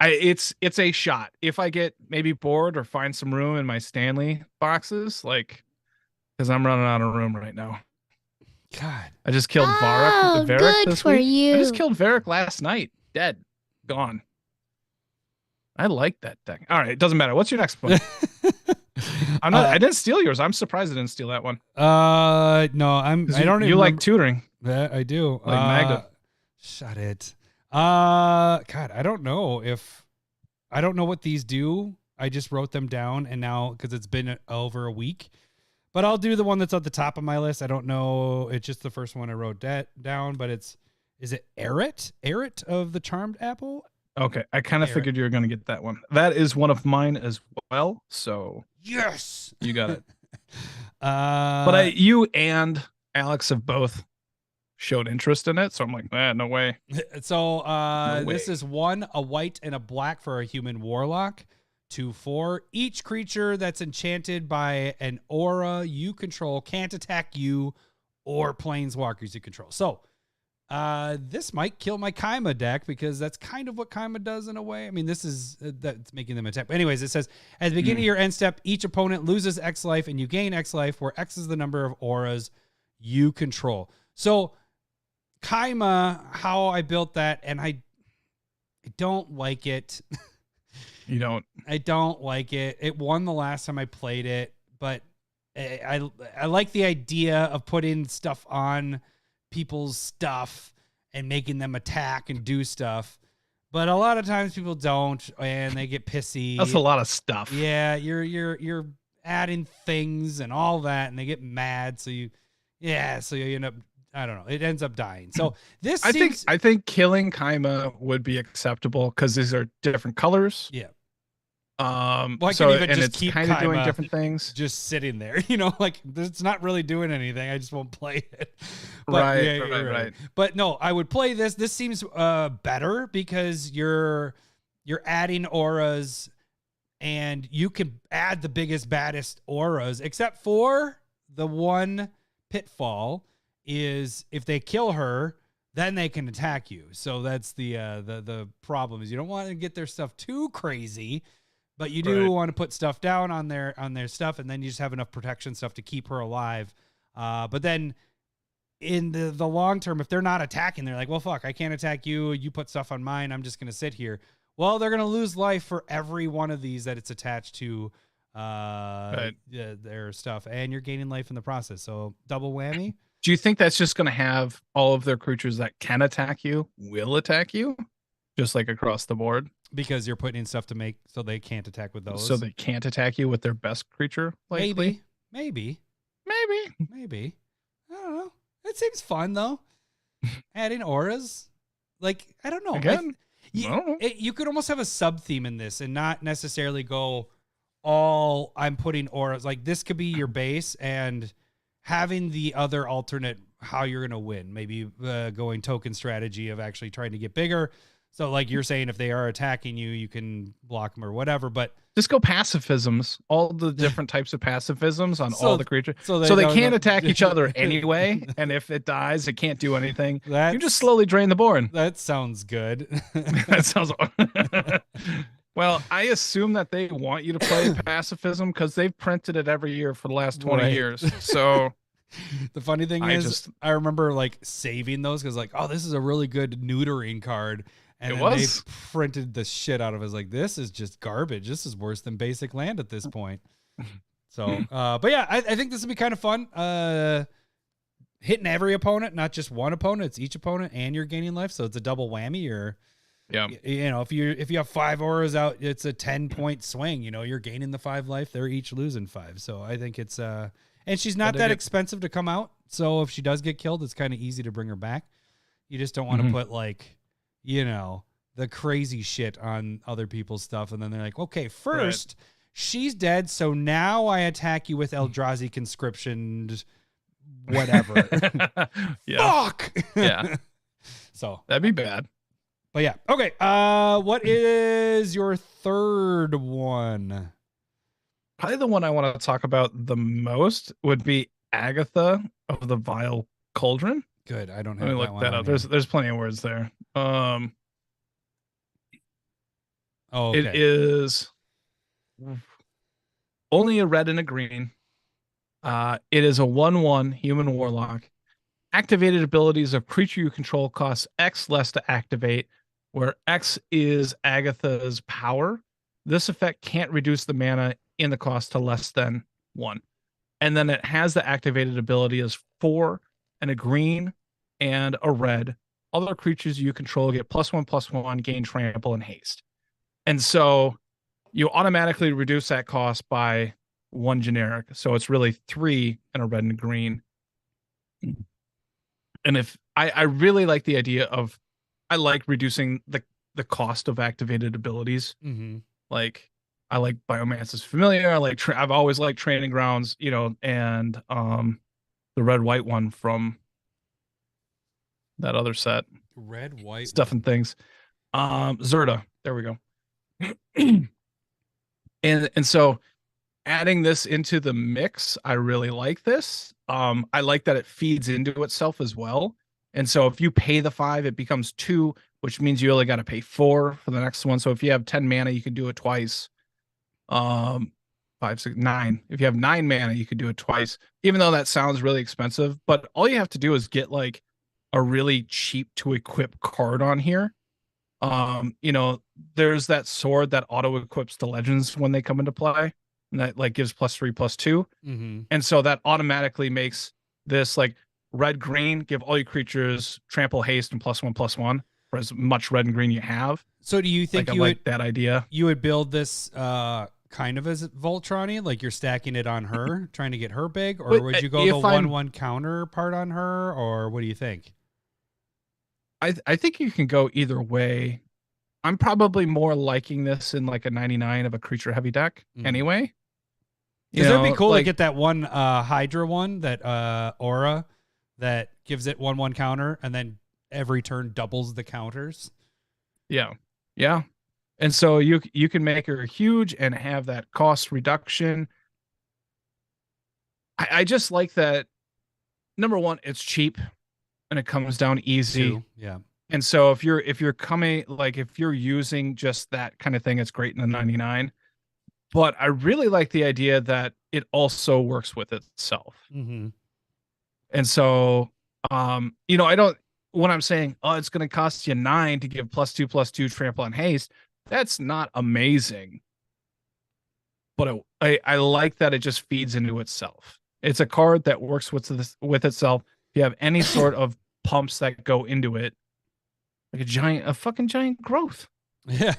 it's a shot. If I get maybe bored or find some room in my Stanley boxes, like, because I'm running out of room right now. God, I just killed Varric good this for week. you. I just killed Varric last night. Dead. Gone. I like that deck. All right, it doesn't matter. What's your next one? I didn't steal yours. I'm surprised I didn't steal that one. no, I don't even You like tutoring. Yeah, I do. Like Magda. Shut it. God, I don't know what these do. I just wrote them down, and now because it's been over a week, but I'll do the one that's at the top of my list. I don't know. It's just the first one I wrote down, but is it Eret? Eret of the Charmed Apple? Okay, I kind of figured you were going to get that one. That is one of mine as well. So yes, you got it. But you and Alex have both showed interest in it, so I'm like, no way. So No way. this is a white and a black for a human warlock. 2/4. Each creature that's enchanted by an aura you control can't attack you or planeswalkers you control. So this might kill my Kaima deck because that's kind of what Kaima does in a way. I mean, this is that's making them attack. But anyways, it says at the beginning of your end step, each opponent loses X life and you gain X life, where X is the number of auras you control. So Kaima, how I built that, and I don't like it. You don't. I don't like it. It won the last time I played it, but I like the idea of putting stuff on people's stuff and making them attack and do stuff. But a lot of times people don't, and they get pissy. That's a lot of stuff. Yeah, you're adding things and all that, and they get mad. So you end up, I don't know, it ends up dying. So this I think killing Kaima would be acceptable because these are different colors. Yeah. Well, I can even just it's keep kind of doing Kaima different things. just sitting there, like it's not really doing anything. I just won't play it. But Right. But no, I would play this. This seems better because you're adding auras, and you can add the biggest, baddest auras, except for the one pitfall is if they kill her, then they can attack you. So that's the problem is you don't want to get their stuff too crazy. But you do want to put stuff down on their stuff, and then you just have enough protection stuff to keep her alive. But then in the long term, if they're not attacking, they're like, well, fuck, I can't attack you. You put stuff on mine. I'm just going to sit here. Well, they're going to lose life for every one of these that it's attached to their stuff. And you're gaining life in the process. So double whammy. Do you think that's just going to have all of their creatures that can attack you will attack you? Just like across the board? Because you're putting in stuff to make so they can't attack with those. So they can't attack you with their best creature? Likely? Maybe. Maybe. I don't know. It seems fun, though. Adding auras. Like, I don't know. Again, You could almost have a sub-theme in this and not necessarily go all I'm putting auras. Like, this could be your base and having the other alternate how you're going to win. Maybe going token strategy of actually trying to get bigger. So like you're saying, if they are attacking you, you can block them or whatever, but just go pacifisms, all the different types of pacifisms on all the creatures. So they can't attack each other anyway. And if it dies, it can't do anything. You just slowly drain the board. That sounds good. That sounds. Well, I assume that they want you to play pacifism because they've printed it every year for the last 20 years. So the funny thing is, I remember like saving those because like, oh, this is a really good neutering card. And they printed the shit out of it. I was like, this is just garbage. This is worse than basic land at this point. So, but yeah, I think this would be kind of fun. Hitting every opponent, not just one opponent. It's each opponent, and you're gaining life. So it's a double whammy. Or, if you have 5 auras out, it's a 10-point swing. You're gaining the 5 life. They're each losing 5. So I think it's and she's not that expensive to come out. so if she does get killed, it's kind of easy to bring her back. You just don't want to put like, the crazy shit on other people's stuff. And then they're like, okay, first she's dead. So now I attack you with Eldrazi conscription, whatever. Fuck. Yeah. So That'd be bad. but yeah. Okay. What is your third one? Probably the one I want to talk about the most would be Agatha of the Vile Cauldron. Good. I don't have Let me that look one that on up. here. There's plenty of words there. Oh, okay. It is only a red and a green. It is a 1/1 human warlock. Activated abilities of creature you control costs X less to activate, where X is Agatha's power. This effect can't reduce the mana in the cost to less than 1. And then it has the activated ability as 4 and a green and a red. Other creatures you control get +1/+1, gain trample and haste. And so you automatically reduce that cost by 1 generic. So it's really 3 and a red and a green. And if I really like the idea of, I like reducing the cost of activated abilities. Mm-hmm. Like I like Biomancer's Familiar. I like I've always liked Training Grounds, and the red white one from that other set. Red, white, Stuff and things. Zerta. There we go. and so adding this into the mix, I really like this. I like that it feeds into itself as well. And so if you pay the 5, it becomes 2, which means you only got to pay 4 for the next one. So if you have 10 mana, you can do it twice. 5, 6, 9. If you have 9 mana, you could do it twice, even though that sounds really expensive. But all you have to do is get like a really cheap to equip card on here. There's that sword that auto equips to legends when they come into play, and that like gives +3/+2. Mm-hmm. And so that automatically makes this like red green, give all your creatures trample, haste, and +1/+1 for as much red and green you have. So do you think Like, you I would like that idea? you would build this kind of as Voltron-y, like you're stacking it on her, trying to get her big, or But, would you go the if I'm- 1/1 counter part on her, or what do you think? I think you can go either way. I'm probably more liking this in like a 99 of a creature heavy deck anyway. Because it'd be cool to like, get that one Hydra one, that aura that gives it 1/1 counter, and then every turn doubles the counters. Yeah. And so you can make her huge and have that cost reduction. I just like that. Number one, it's cheap and it comes down easy. 2, yeah. And so if you're coming, like if you're using just that kind of thing, it's great in the 99. But I really like the idea that it also works with itself. Mm-hmm. And so, I don't, when I'm saying, oh, it's going to cost you 9 to give +2/+2 trample and haste, that's not amazing. But I like that it just feeds into itself. It's a card that works with itself. If you have any sort of pumps that go into it, like a fucking giant growth. Yeah.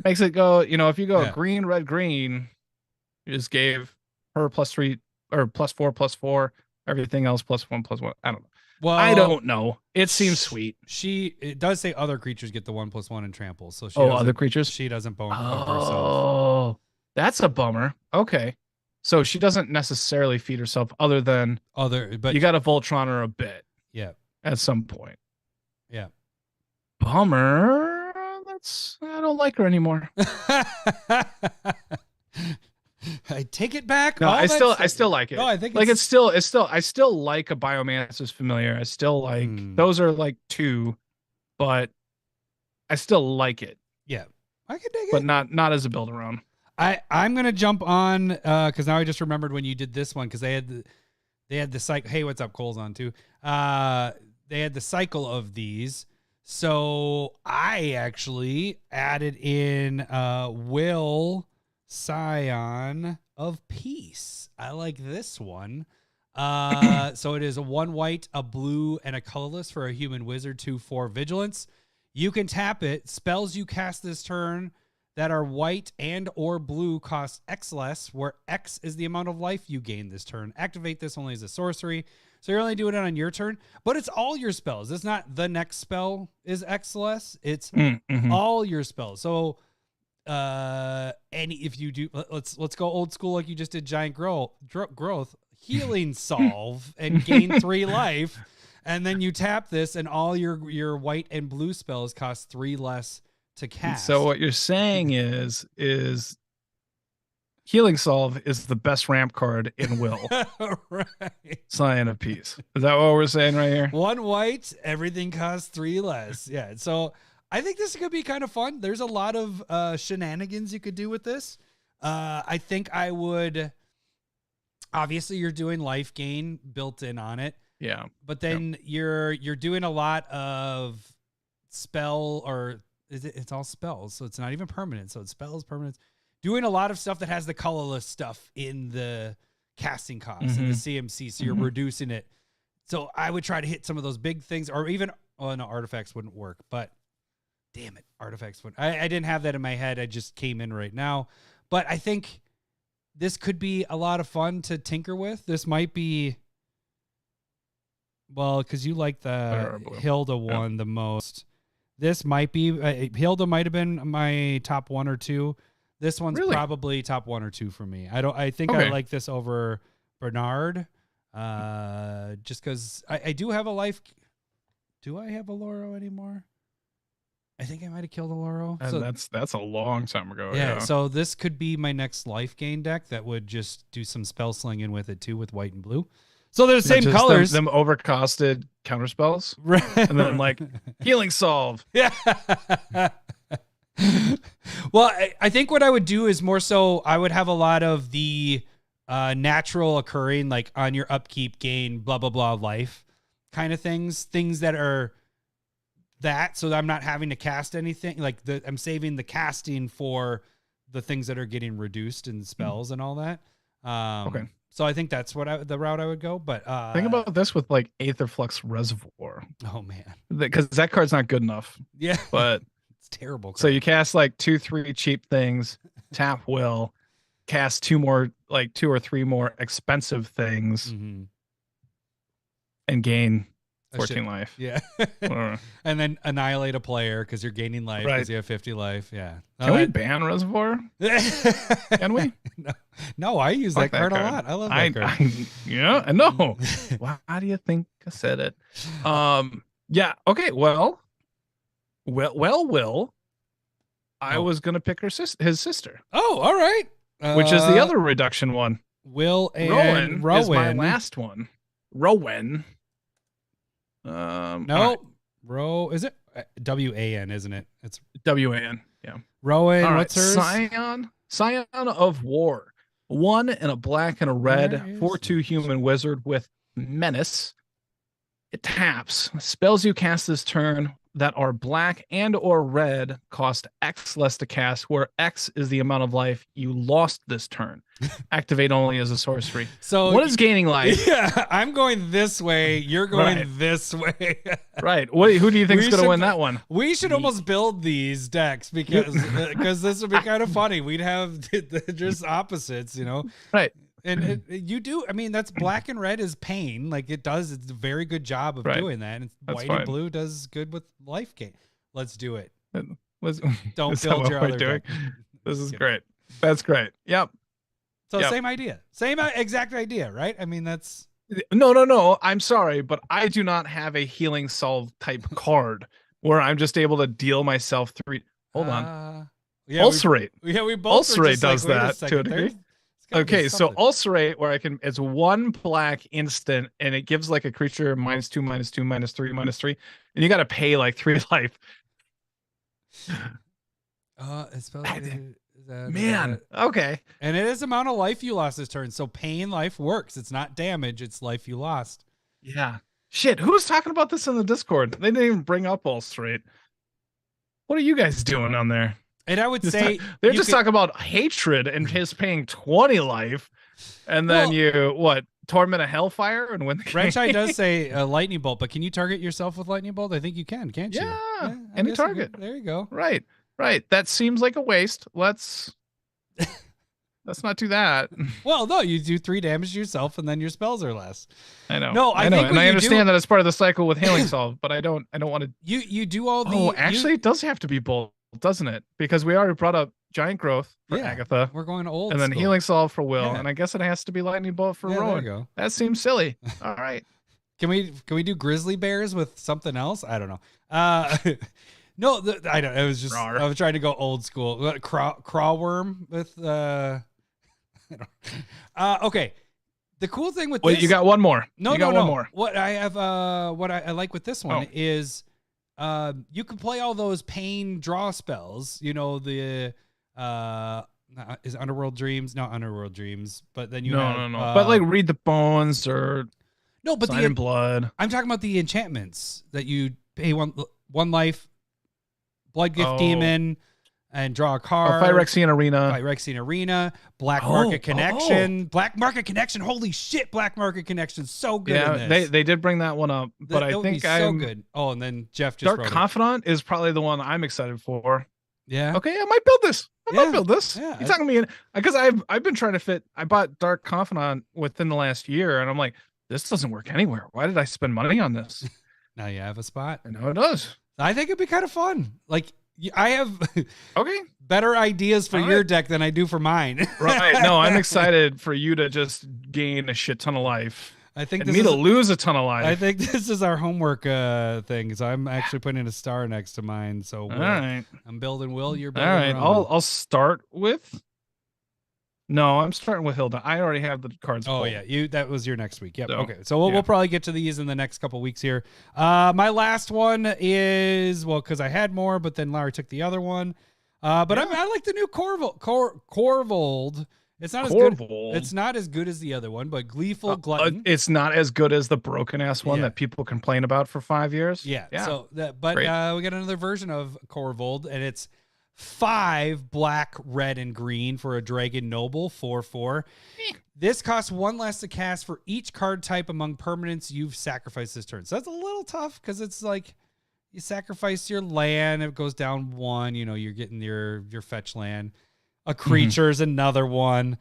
Makes it go, if you go Yeah. green, red, green, you just gave her +3 or +4/+4, everything else +1/+1. I don't know. Well, I don't know. It seems sweet. It does say other creatures get the 1/1 and trample. So Other creatures? She doesn't bump herself. Oh, that's a bummer. Okay. So she doesn't necessarily feed herself other than But you got to Voltron her a bit yeah. at some point. Yeah. Bummer. I don't like her anymore. I take it back. No, All I that still like it. No, I think like it's still I still like a Biomancer's Familiar. I still like those are like 2, but I still like it. Yeah. I can dig it. But not as a build around. I'm gonna jump on because now I just remembered when you did this one, because they had the cycle. Hey, what's up? Cole's on too. They had the cycle of these. So I actually added in Will Scion of Peace. I like this one. So it is a 1 white, a blue, and a colorless for a human wizard, 2/4 vigilance. You can tap it. Spells you cast this turn that are white and or blue cost X less, where X is the amount of life you gain this turn. Activate this only as a sorcery. So you're only doing it on your turn, but it's all your spells. It's not the next spell is X less. It's all your spells. So if you do, let's go old school like you just did giant growth, healing solve and gain 3 life. And then you tap this and all your white and blue spells cost 3 less to cast. So what you're saying is Healing Solve is the best ramp card in Will. Right. Scion of Peace. Is that what we're saying right here? 1 white, everything costs 3 less. Yeah. So I think this could be kind of fun. There's a lot of shenanigans you could do with this. I think I would. Obviously, you're doing life gain built in on it. Yeah. But then you're doing a lot of spell, or it's all spells, so it's not even permanent. So it's spells, permanents. Doing a lot of stuff that has the colorless stuff in the casting costs and the CMC, so you're reducing it. So I would try to hit some of those big things, or even artifacts wouldn't work. But damn it, artifacts would. I didn't have that in my head. I just came in right now. But I think this could be a lot of fun to tinker with. This might be, well, because you like the Hilda one the most. This might be Hilda might have been my top 1 or 2. This one's probably top 1 or 2 for me. I think I like this over Bernard. Just because I do have a life. Do I have a Loro anymore? I think I might have killed a Loro. And so that's a long time ago. Yeah. So this could be my next life gain deck that would just do some spell slinging with it too, with white and blue. So they're the same colors. Them overcosted counter spells. Right. And then like Healing Solve. Yeah. Well, I think what I would do is more so I would have a lot of the natural occurring, like on your upkeep gain, blah, blah, blah, life kind of things that are that. So I'm not having to cast anything, like I'm saving the casting for the things that are getting reduced in spells and all that. Okay. So I think that's what the route I would go. But think about this with like Aetherflux Reservoir. Oh man, because that card's not good enough. Yeah, but it's terrible card. So you cast like 2-3 cheap things, tap Will, cast 2 or 3 more expensive things, and gain 14 life. Yeah. And then annihilate a player because you're gaining life because you have 50 life. Yeah. Can we ban Reservoir? Can we? No, I use that card a lot. I love that card. Yeah, I know. Why do you think I said it? Yeah. Okay. Well, I was going to pick his sister. Oh, all right. Which is the other reduction one. Will and Rowan is my last one. Rowan. No, is it WAN, isn't it? It's WAN. Yeah. Rowan. All what's hers? Scion of War. 1 and a black and a red 4/2 human wizard with menace. It taps. Spells you cast this turn that are black and or red cost X less to cast, where X is the amount of life you lost this turn. Activate only as a sorcery. So what is gaining life? Yeah, I'm going this way. You're going this way. Right. Who do you think is going to win that one? We should almost build these decks because this would be kind of funny. We'd have just opposites, you know? Right. And you do. I mean, that's black and red is pain. Like it does. It's a very good job of doing that. And white and blue does good with life gain. Let's do it. Don't build your other deck. This is great. That's great. Yep. So same idea. Same exact idea, right? I mean, that's... No. I'm sorry, but I do not have a Healing Solve type card where I'm just able to deal myself 3... Hold on. Ulcerate. We both Ulcerate does that to a degree. Okay, so Ulcerate, where it's 1 black instant, and it gives like a creature -2, -2, -3, -3, and you got to pay like 3 life. It's spelled... Man, okay. And it is the amount of life you lost this turn. So pain life works. It's not damage. It's life you lost. Yeah. Shit. Who's talking about this in the Discord? They didn't even bring up Ulcerate. What are you guys doing on there? And I would say they're just talking about hatred and his paying 20 life. And then Torment a Hellfire and win the game. Renshai does say lightning bolt, but can you target yourself with lightning bolt? I think you can, can't you? Yeah, any target. There you go. Right. That seems like a waste. Let's Let's not do that. Well, no, you do 3 damage to yourself, and then your spells are less. I know. No, I think and I what you understand do- that it's part of the cycle with healing solve, but I don't want to. You do all the. Oh, actually, it does have to be bold, doesn't it? Because we already brought up giant growth for Yeah, Agatha, we're going to old and then school. healing solve for Will, Yeah. and I guess it has to be lightning bolt for Yeah, there you Rowan. go. That seems silly. All right. Can we do grizzly bears with something else? I don't know. No, I don't. It was just Rawr. I was trying to go old school. Craw worm with I don't. Okay. The cool thing with Wait, this, you got one more. no, you got no, one no. more. What I have, what I like with this one Oh. is, you can play all those pain draw spells. You know the is Underworld Dreams? No, Underworld Dreams. But then you have, No. But like read the bones or no, but sign in blood. I'm talking about the enchantments that you pay one life, Blood Gift Oh. Demon, and draw a card. Phyrexian Arena. Phyrexian Arena, Black Oh, Market Connection. Black Market Connection. Holy shit, Black Market Connection. So good in Yeah, this. they did bring that one up, but That I would be think so I'm good. Oh, and then Jeff just Dark wrote it. Confidant is probably the one I'm excited for. Yeah. Okay, I might build this. I Yeah, might build this. yeah, You're talking to me because I've been trying to fit. I bought Dark Confidant within the last year, and I'm like, this doesn't work anywhere. Why did I spend money on this? Now you have a spot. I know it does. I think it'd be kind of fun. Like I have Okay, better ideas for All your right. deck than I do for mine. right. No, I'm excited for you to just gain a shit ton of life I think and this me is, to lose a ton of life. I think this is our homework thing. So I'm actually putting a star next to mine. So All Will, right. I'm building Will. You're All building right. Roman. I'll start with. No, I'm starting with Hilda. I already have the cards. Oh pulled. yeah, that was your next week. Yep. So, Okay. So we'll probably get to these in the next couple weeks here. My last one is because I had more, but then Larry took the other one. But I like the new Corvold. It's not as good. Corvold. It's not as good as the other one, but Gleeful Glutton. It's not as good as the broken ass one Yeah. that people complain about for 5 years. Yeah. Yeah. So we Great. got another version of Corvold, and it's 5 black, red, and green for a Dragon Noble 4/4. This costs 1 less to cast for each card type among permanents you've sacrificed this turn. So that's a little tough because it's like you sacrifice your land, it goes down 1. You know, you're getting your fetch land. A creature's another one.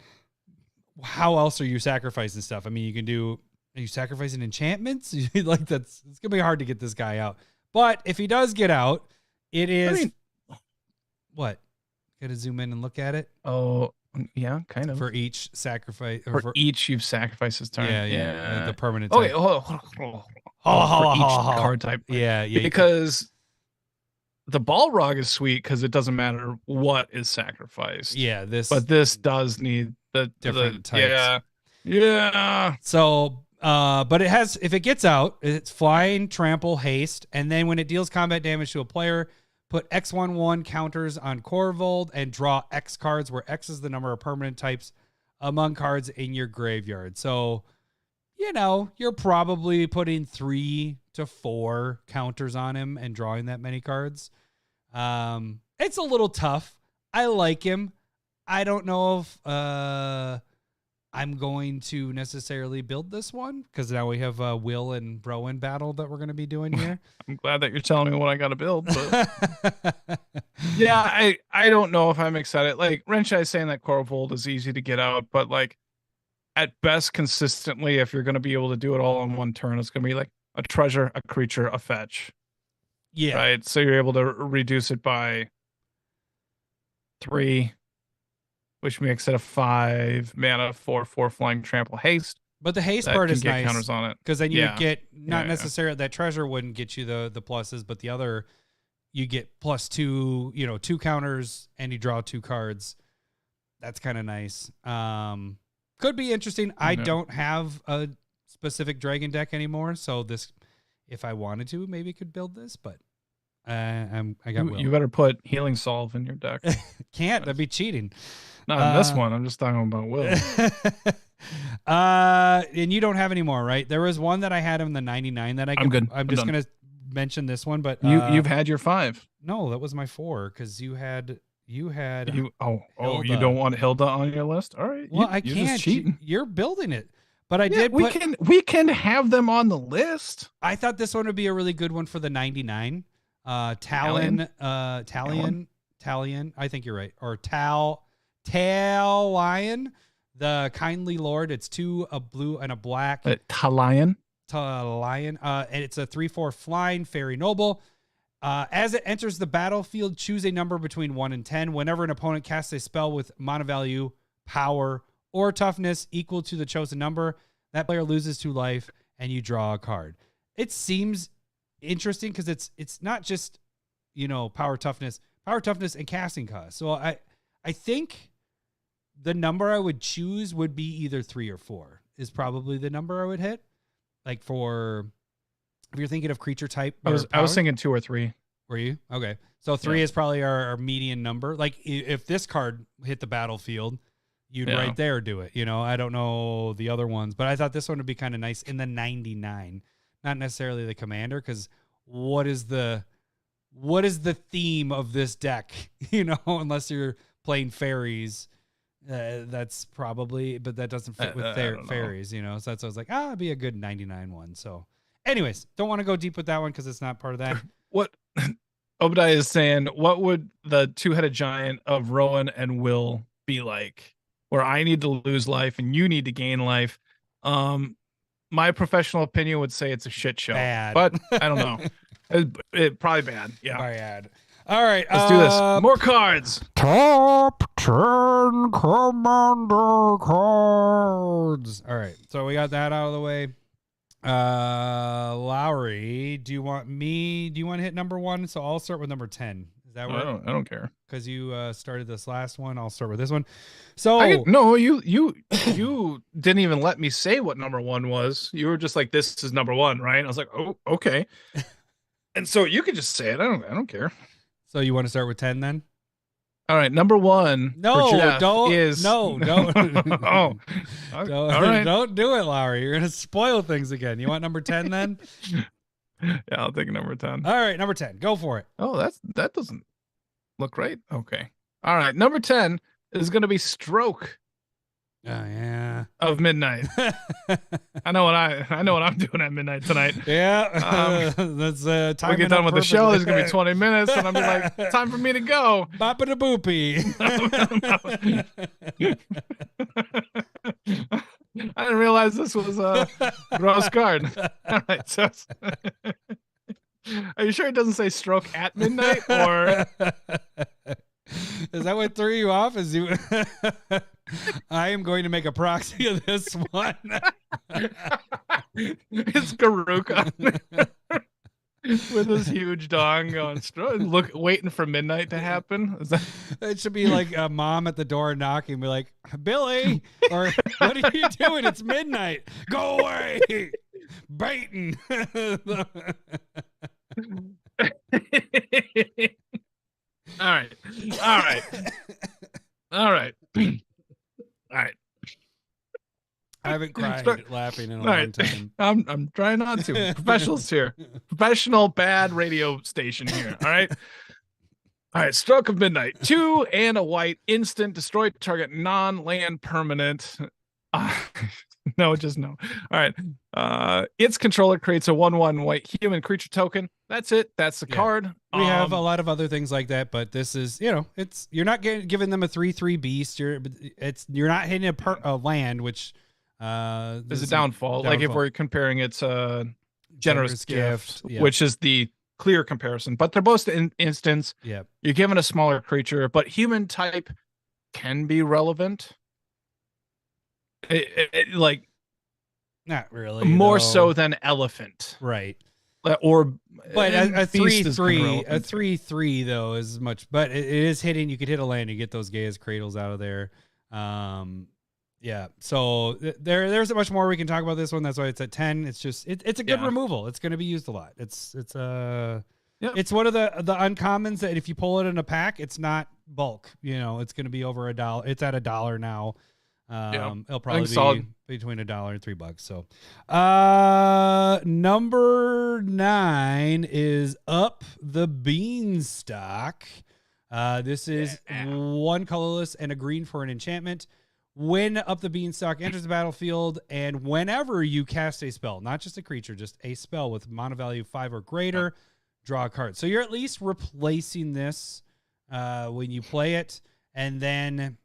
How else are you sacrificing stuff? I mean, you can do. Are you sacrificing enchantments? Like it's gonna be hard to get this guy out. But if he does get out, it is what? Gotta zoom in and look at it Oh, yeah, kind of. for each sacrifice. For each you've sacrificed this turn. Yeah. The permanent. Okay. type. For each card type. Yeah. Because the Balrog is sweet because it doesn't matter what is sacrificed. Yeah. But this does need the Different types. Yeah. Yeah. So, but it has, if it gets out, it's flying, trample, haste, and then when it deals combat damage to a player, put X11 counters on Corvold and draw X cards, where X is the number of permanent types among cards in your graveyard. So, you know, you're probably putting 3 to 4 counters on him and drawing that many cards. It's a little tough. I like him. I don't know if I'm going to necessarily build this one because now we have Will and Browen battle that we're going to be doing here. I'm glad that you're telling me what I got to build. But yeah, I don't know if I'm excited. Like Renshai is saying that Corvold is easy to get out, but like at best, consistently, if you're going to be able to do it all in one turn, it's going to be like a treasure, a creature, a fetch. Yeah. Right. So you're able to reduce it by 3, which makes it a 5 mana, 4/4 flying, trample, haste. But the haste That part can is get nice counters on it. because then you Yeah. would get not Yeah. necessarily that treasure wouldn't get you the pluses, but the other you get +2, 2 counters and you draw 2 cards. That's kind of nice. Could be interesting. I Yeah. don't have a specific dragon deck anymore, so this, if I wanted to, maybe could build this, but I got Will. You better put healing solve in your deck. Can't. That'd be cheating. Not in this one. I'm just talking about Will. And you don't have any more, right? There was one that I had in the 99 that I could, I'm good. I'm I'm just done. gonna mention this one, but You've had your 5. no, that was my 4 because you had You Hilda. you don't want Hilda on your list? All right. well, I you're can't. just cheating. You're building it, but I Yeah, did. we can have them on the list. I thought this one would be a really good one for the 99. Talion. I think you're right. Or Talion, the Kindly Lord. It's 2, a blue and a black. Talion. Talion. And it's a 3/4 flying fairy noble. As it enters the battlefield, choose a number between 1 and 10. Whenever an opponent casts a spell with mana value, power, or toughness equal to the chosen number, that player loses 2 life and you draw a card. It seems interesting because it's not just, power, toughness, and casting cost. So I think the number I would choose would be either 3 or 4 is probably the number I would hit. Like if you're thinking of creature type. I was thinking 2 or 3. Were you? Okay. So 3 is probably our median number. Like if this card hit the battlefield, you'd right there do it. I don't know the other ones, but I thought this one would be kind of nice in the 99, not necessarily the commander. Cause what is the theme of this deck? Unless you're playing fairies, that's probably, but that doesn't fit with fairies, So that's why I was like, it'd be a good 99 one. So anyways, don't want to go deep with that one because it's not part of that. What Obadiah is saying, what would the 2-headed giant of Rowan and Will be like? Where I need to lose life and you need to gain life. My professional opinion would say it's a shit show. Bad. But I don't know. It probably bad. Yeah. Bad. All right. Let's do this. More cards. Top 10 commander cards. All right. So we got that out of the way. Lowery, do you want to hit number 1? So I'll start with number 10. Is that what? I don't care. Because you started this last one. I'll start with this one. So you didn't even let me say what number 1 was. You were just like, this is number 1, right? I was like, oh, okay. And so you could just say it. I don't care. So you want to start with 10 then? All right, number 1. No, don't. Is... No, don't. Oh, all right. Don't do it, Lowery. You're gonna spoil things again. You want number 10 then? Yeah, I'll take number 10. All right, number 10. Go for it. Oh, that doesn't look right. Okay. All right, number 10 is gonna be Stroke. Oh yeah. Of midnight. I know what I'm doing at midnight tonight. Yeah. That's time. We'll get done with the show. There's gonna be 20 minutes, and I'll be like, time for me to go. Bop it a boopy. I didn't realize this was a gross card. All right, so are you sure it doesn't say Stroke at midnight, or is that what threw you off? Is you? I am going to make a proxy of this one. It's Garuka with his huge dong going, waiting for midnight to happen. It should be like a mom at the door knocking, be like, Billy, or what are you doing? It's midnight. Go away. Baiting. All right. I haven't cried laughing in a long time. I'm trying not to. Professionals here. Professional bad radio station here. All right. All right. Stroke of Midnight. 2 and a white. Instant. Destroy target non-land permanent. No, just no. All right. Its controller creates a 1/1 white human creature token. That's it. That's the card. We have a lot of other things like that, but this is, it's you're not giving them a 3/3 beast. You're not hitting a land, which is a downfall. Like if we're comparing it to Generous Gift, yeah. which is the clear comparison, but they're both instants. Yeah, you're given a smaller creature, but human type can be relevant. Like not really more so than elephant, right? But a 3/3 though is much, but it is hitting. You could hit a land and get those Gaia's Cradles out of there. Yeah, so there's much more we can talk about this one. That's why it's at 10. It's just it's a good removal. It's going to be used a lot. It's one of the uncommons that if you pull it in a pack, it's not bulk. It's going to be over $1. It's at $1 now. It'll probably be between $1 and $3. So, number 9 is Up the Beanstalk. This is 1 colorless and a green for an enchantment. When Up the Beanstalk enters the battlefield, and whenever you cast a spell, not just a creature, just a spell with mana value 5 or greater, draw a card. So you're at least replacing this when you play it, and then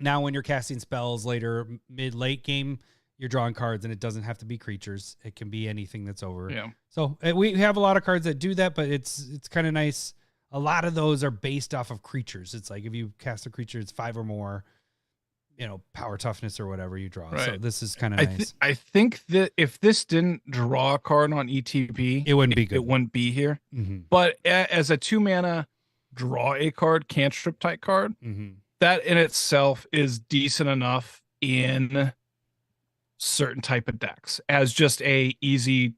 Now, when you're casting spells later, late game, you're drawing cards, and it doesn't have to be creatures. It can be anything that's over. Yeah. So we have a lot of cards that do that, but it's kind of nice. A lot of those are based off of creatures. It's like if you cast a creature, it's 5 or more, power, toughness, or whatever you draw. Right. So this is kind of nice. I think that if this didn't draw a card on ETB, It wouldn't be good. It wouldn't be here. Mm-hmm. But as a 2-mana draw a card, cantrip type card, that in itself is decent enough in certain type of decks as just a easy,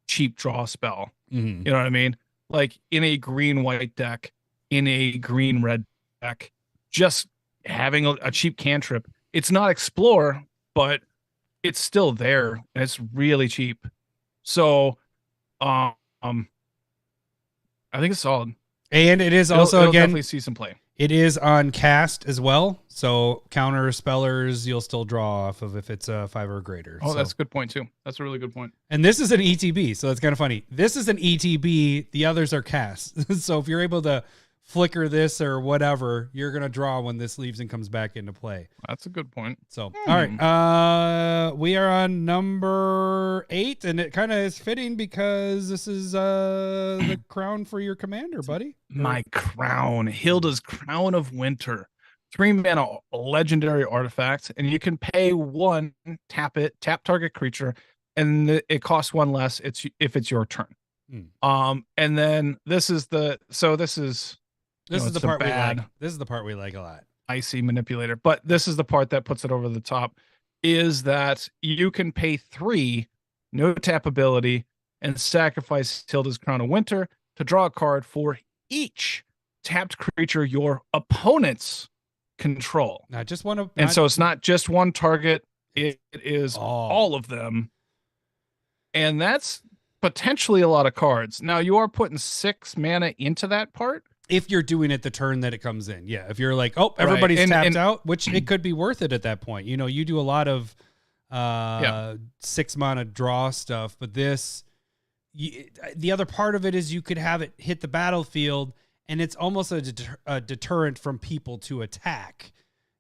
cheap draw spell. Mm-hmm. You know what I mean? Like in a green-white deck, in a green-red deck, just having a cheap cantrip. It's not explore, but it's still there, and it's really cheap. So, I think it's solid. And it is also, it'll again, definitely see some play. It is on cast as well. So counter spellers, you'll still draw off of if it's a 5 or greater. Oh, so. That's a good point too. That's a really good point. And this is an ETB, so that's kind of funny. This is an ETB. The others are cast. So if you're able to flicker this or whatever, you're going to draw when this leaves and comes back into play. That's a good point. So, all right. We are on number 8, and it kind of is fitting because this is the crown for your commander, buddy. My crown, Hilda's Crown of Winter. 3-mana legendary artifact, and you can pay 1, tap it, tap target creature, and it costs 1 less. If it's your turn. And then this is the part we like. This is the part we like a lot. Icy manipulator, but this is the part that puts it over the top. Is that you can pay 3, no tap ability, and sacrifice Hilda's Crown of Winter to draw a card for each tapped creature your opponents control. Not just one of, and so it's not just one target; it is all of them, and that's potentially a lot of cards. Now you are putting 6 mana into that part. If you're doing it the turn that it comes in. Yeah. If you're like, oh, everybody's tapped out, which it could be worth it at that point. You do a lot of 6 mana draw stuff, but this, the other part of it is you could have it hit the battlefield and it's almost a deterrent from people to attack.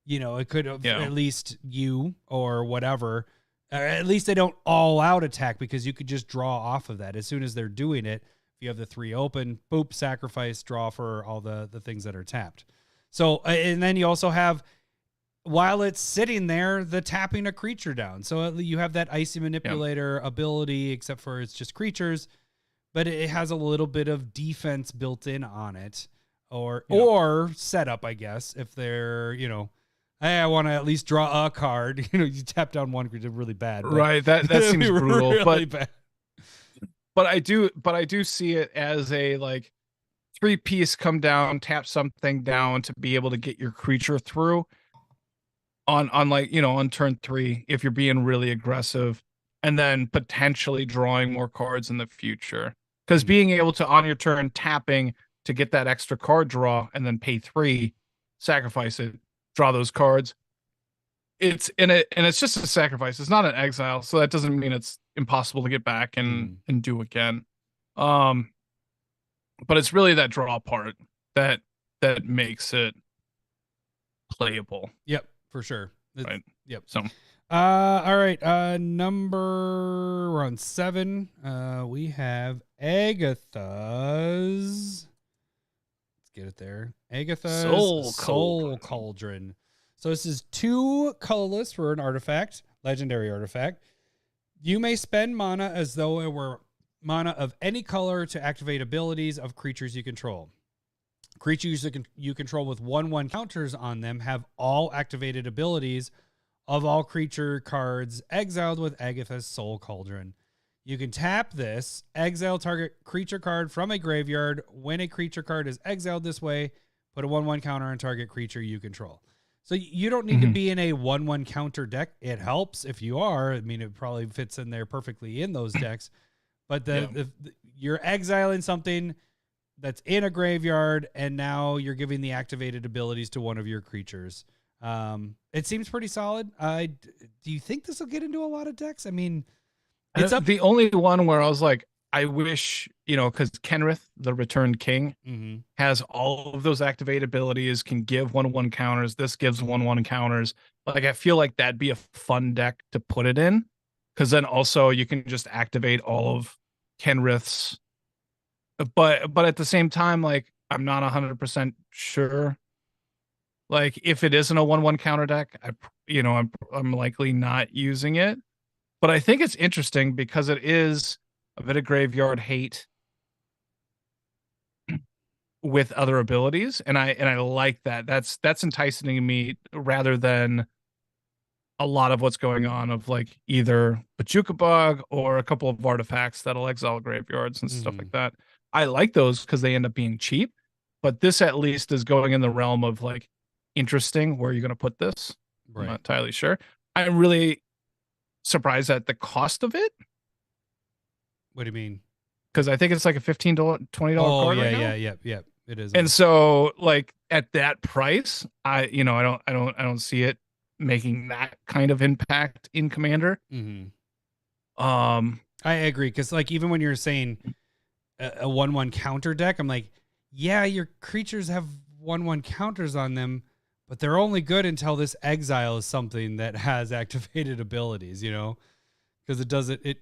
It could have at least you or whatever. At least they don't all out attack because you could just draw off of that as soon as they're doing it. If you have the 3 open, boop, sacrifice, draw for all the things that are tapped. So, and then you also have, while it's sitting there, the tapping a creature down. So you have that Icy Manipulator ability, except for it's just creatures, but it has a little bit of defense built in on it, or setup, I guess, if they're, hey, I want to at least draw a card. You tap down one creature really bad. Right, that seems brutal, really bad. But I do see it as a 3-piece come down, tap something down to be able to get your creature through on turn 3 if you're being really aggressive, and then potentially drawing more cards in the future. Because being able to on your turn tapping to get that extra card draw and then pay 3, sacrifice it, draw those cards. It's just a sacrifice. It's not an exile, so that doesn't mean it's impossible to get back and do again. But it's really that draw part that makes it playable. Yep, for sure. Right. Yep. So all right. We're on 7. We have Agatha's. Let's get it there. Agatha's Soul Cauldron. So this is 2 colorless for an artifact, legendary artifact. You may spend mana as though it were mana of any color to activate abilities of creatures you control. Creatures you control with 1/1 counters on them have all activated abilities of all creature cards exiled with Agatha's Soul Cauldron. You can tap this, exile target creature card from a graveyard. When a creature card is exiled this way, put a 1/1 counter on target creature you control. So you don't need to be in a 1/1 counter deck. It helps if you are. I mean, it probably fits in there perfectly in those decks. But you're exiling something that's in a graveyard, and now you're giving the activated abilities to one of your creatures. It seems pretty solid. Do you think this will get into a lot of decks? I mean, it's up. The only one where I was like, I wish, because Kenrith, the Returned King, Mm-hmm. has all of those activate abilities, can give 1/1 counters. This gives 1/1 counters. Like, I feel like that'd be a fun deck to put it in, because then also you can just activate all of Kenrith's. But at the same time, like, I'm not 100% sure. Like, if it isn't a 1/1 counter deck, I'm likely not using it. But I think it's interesting because it is a bit of graveyard hate with other abilities, and I like that. That's enticing to me rather than a lot of what's going on of like either Bajuka Bug or a couple of artifacts that'll exile graveyards and stuff like that. I like those because they end up being cheap, but this at least is going in the realm of like interesting. Where are you going to put this? Right. I'm not entirely sure. I'm really surprised at the cost of it. What do you mean? Because I think it's like a $15, $20 card right now. Yeah. It is. And so, like, at that price, I don't see it making that kind of impact in Commander. Mm-hmm. I agree, because like even when you're saying a 1/1 counter deck, I'm like, yeah, your creatures have 1/1 counters on them, but they're only good until this exile is something that has activated abilities, because it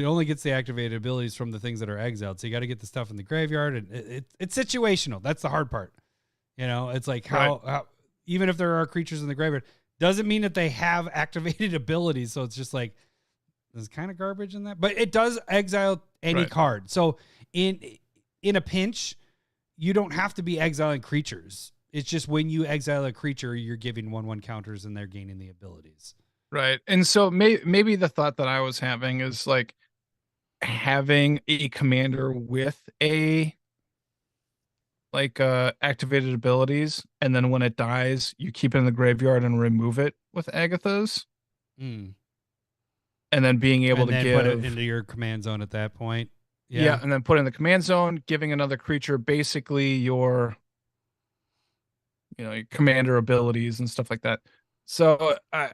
only gets the activated abilities from the things that are exiled. So you got to get the stuff in the graveyard, and it's situational. That's the hard part. It's like how even if there are creatures in the graveyard, doesn't mean that they have activated abilities. So it's just like, there's kind of garbage in that, but it does exile any card. So in a pinch, you don't have to be exiling creatures. It's just when you exile a creature, you're giving 1/1 counters and they're gaining the abilities. Right. And so maybe the thought that I was having is like having a commander with activated abilities, and then when it dies, you keep it in the graveyard and remove it with Agatha's. Mm. And then being able to put it into your command zone at that point. Yeah, and then put it in the command zone, giving another creature basically your commander abilities and stuff like that. So I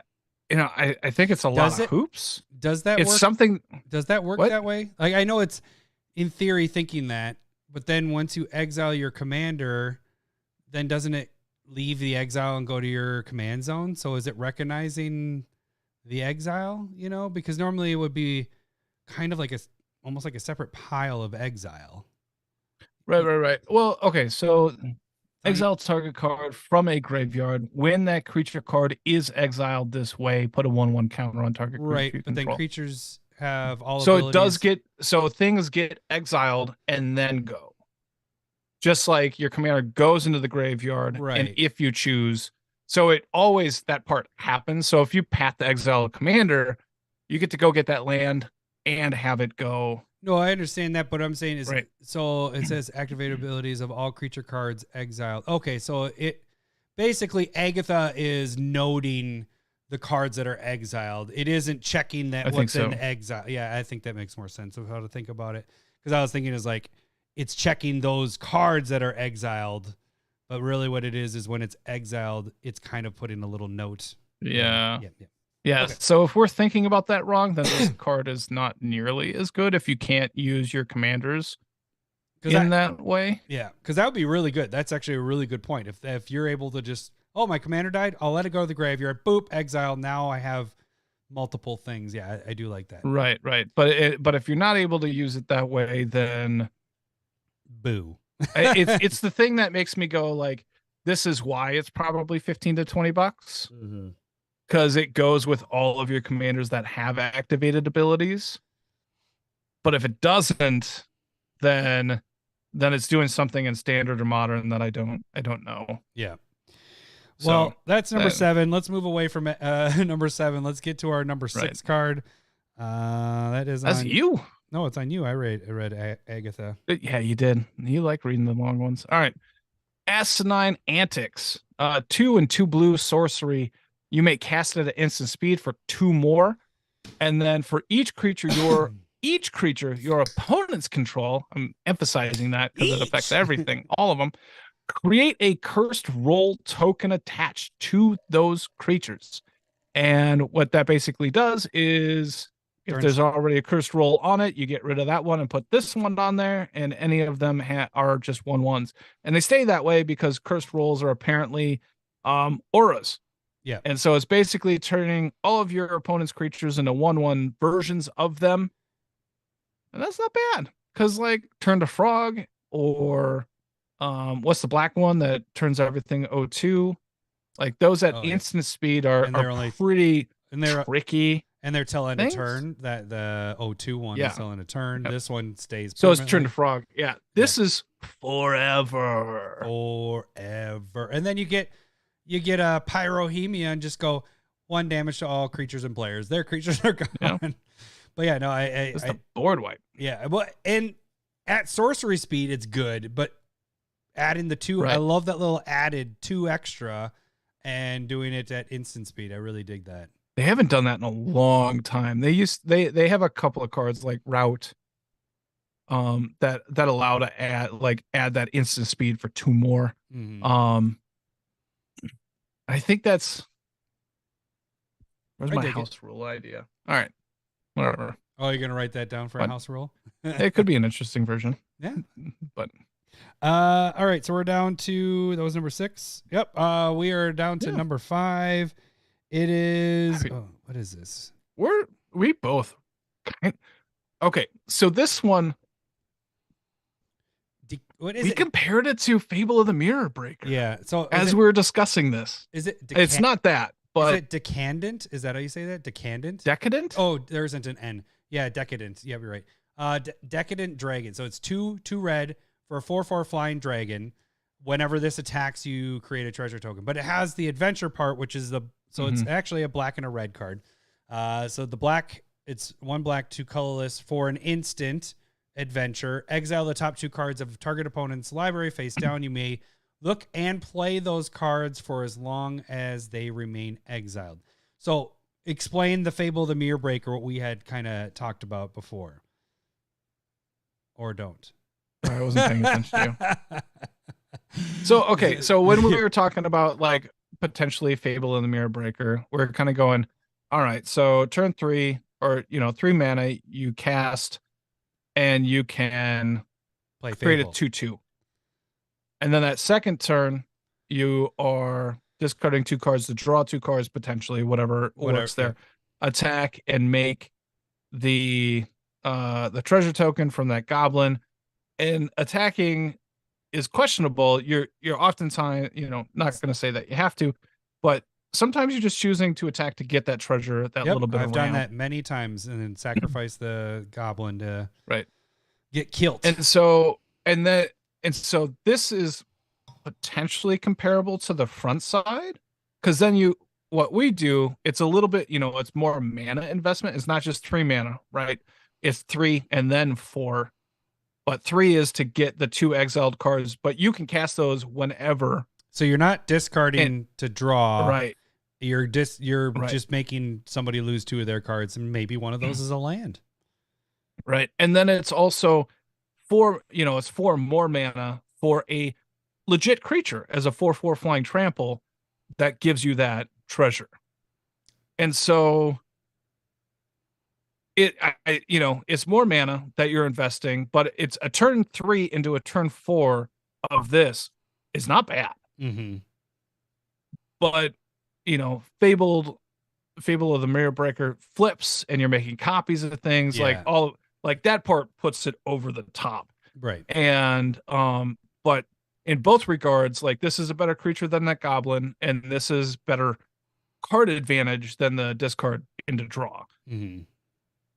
think it's a lot of hoops. Does that it's work? Something Does that work that way? Like, I know it's in theory thinking that, but then once you exile your commander, then doesn't it leave the exile and go to your command zone? So is it recognizing the exile, because normally it would be kind of like almost like a separate pile of exile. Right. Well, okay. So exile target card from a graveyard. When that creature card is exiled this way, put a 1/1 counter on target creature. Right. But then creatures have all so abilities. Things get exiled and then go. Just like your commander goes into the graveyard, and if you choose. So it always, that part happens. So if you path the exile commander, you get to go get that land and have it go. No, I understand that, but I'm saying is so it says activate abilities of all creature cards exiled. Okay, so it basically Agatha is noting the cards that are exiled. It isn't checking that what's in exile. Yeah, I think that makes more sense of how to think about it. Because I was thinking is like it's checking those cards that are exiled. But really what it is when it's exiled, it's kind of putting a little note. Yeah. Okay. So if we're thinking about that wrong, then this card is not nearly as good if you can't use your commanders in that way. Yeah, because that would be really good. That's actually a really good point. If you're able to just, my commander died, I'll let it go to the graveyard. Boop, exile. Now I have multiple things. Yeah, I do like that. Right. But if you're not able to use it that way, then boo. it's the thing that makes me go like, this is why it's probably $15 to $20 because it goes with all of your commanders that have activated abilities. But if it doesn't, then it's doing something in standard or modern that I don't know. Yeah. Well, that's number 7. Let's move away from number 7. Let's get to our number 6 card. That's you. No, it's on you. I read Agatha. Yeah, you did. You like reading the long ones. All right. Asinine Antics. 2 and 2 blue sorcery. You may cast it at instant speed for 2 more. And then for each creature your opponents control, I'm emphasizing that because it affects everything, all of them, create a cursed role token attached to those creatures. And what that basically does is If there's already a cursed roll on it, you get rid of that one and put this one on there, and any of them are just 1/1s. And they stay that way because cursed rolls are apparently auras. Yeah. And so it's basically turning all of your opponent's creatures into 1/1 versions of them. And that's not bad. Because like turn to frog, or what's the black one that turns everything O2? Like those at instant speed are pretty tricky. And they're telling a turn. That the O2 one is telling a turn. Yep. This one stays. So it's turn to frog. Yeah. This is forever. And then you get a Pyrohemia and just go 1 damage to all creatures and players. Their creatures are gone. Yeah. But yeah, no, it's the board wipe. Yeah. Well, and at sorcery speed, it's good, but adding the 2, I love that little added 2 extra and doing it at instant speed. I really dig that. They haven't done that in a long time. They have a couple of cards like Route that allow to add that instant speed for 2 more. Mm-hmm. I think that's where's my house rule idea. All right. Whatever. Oh, you're gonna write that down for a house rule? It could be an interesting version. Yeah. But all right, so we're down to that was number 6. Yep. We are down to number 5. It is what is this? We both okay, so this one we compared it to Fable of the Mirror Breaker. Yeah. So as we were discussing this. Is it it's not that, but is it decandent? Is that how you say that? Decandent? Decadent? Oh, there isn't an N. Yeah, decadent. Yeah, you're right. Decadent dragon. So it's 2 red for a 4/4 flying dragon. Whenever this attacks, you create a treasure token. But it has the adventure part, which is it's actually a black and a red card. So the black, it's 1 black, 2 colorless for an instant adventure. Exile the top 2 cards of target opponent's library face down. You may look and play those cards for as long as they remain exiled. So explain the Fable of the Mirror Breaker, what we had kind of talked about before. Or don't. I wasn't paying attention to you. So when we were talking about like potentially Fable of the Mirror Breaker, we're kind of going, all right, so turn 3 or 3 mana, you cast and you can create a 2/2. And then that second turn, you are discarding 2 cards to draw 2 cards, potentially, whatever works there. Attack and make the treasure token from that goblin. And attacking is questionable. You're oftentimes, not going to say that you have to, but sometimes you're just choosing to attack to get that treasure, that little bit of I've done that many times and then sacrifice the goblin to get killed. And so this is potentially comparable to the front side, because then what we do, it's a little bit, it's more mana investment. It's not just 3 mana, right? It's 3 and then 4. But 3 is to get the 2 exiled cards, but you can cast those whenever. So you're not discarding to draw. Right. You're just making somebody lose 2 of their cards, and maybe one of those is a land. Right. And then it's also it's 4 more mana for a legit creature as a 4/4 flying trample that gives you that treasure. And so it's more mana that you're investing, but it's a turn 3 into a turn 4 of this is not bad. Mm-hmm. But Fable of the Mirror Breaker flips, and you're making copies of things like that part puts it over the top, right? And but in both regards, like this is a better creature than that goblin, and this is better card advantage than the discard into draw. Mm-hmm.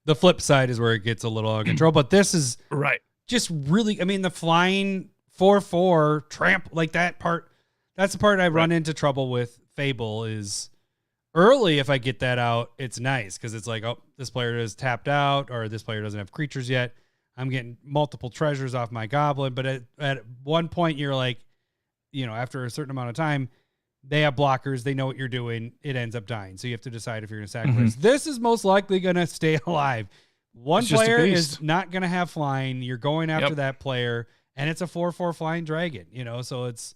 The flip side is where it gets a little out of control, but this is just really, I mean, the flying 4/4 tramp, like that part, that's the part I run into trouble with Fable is early. If I get that out, it's nice because it's like, oh, this player is tapped out or this player doesn't have creatures yet. I'm getting multiple treasures off my goblin. But at one point you're like, after a certain amount of time, they have blockers. They know what you're doing. It ends up dying. So you have to decide if you're going to sacrifice. Mm-hmm. This is most likely going to stay alive. One player is not going to have flying. You're going after that player, and it's a 4/4 flying dragon, so it's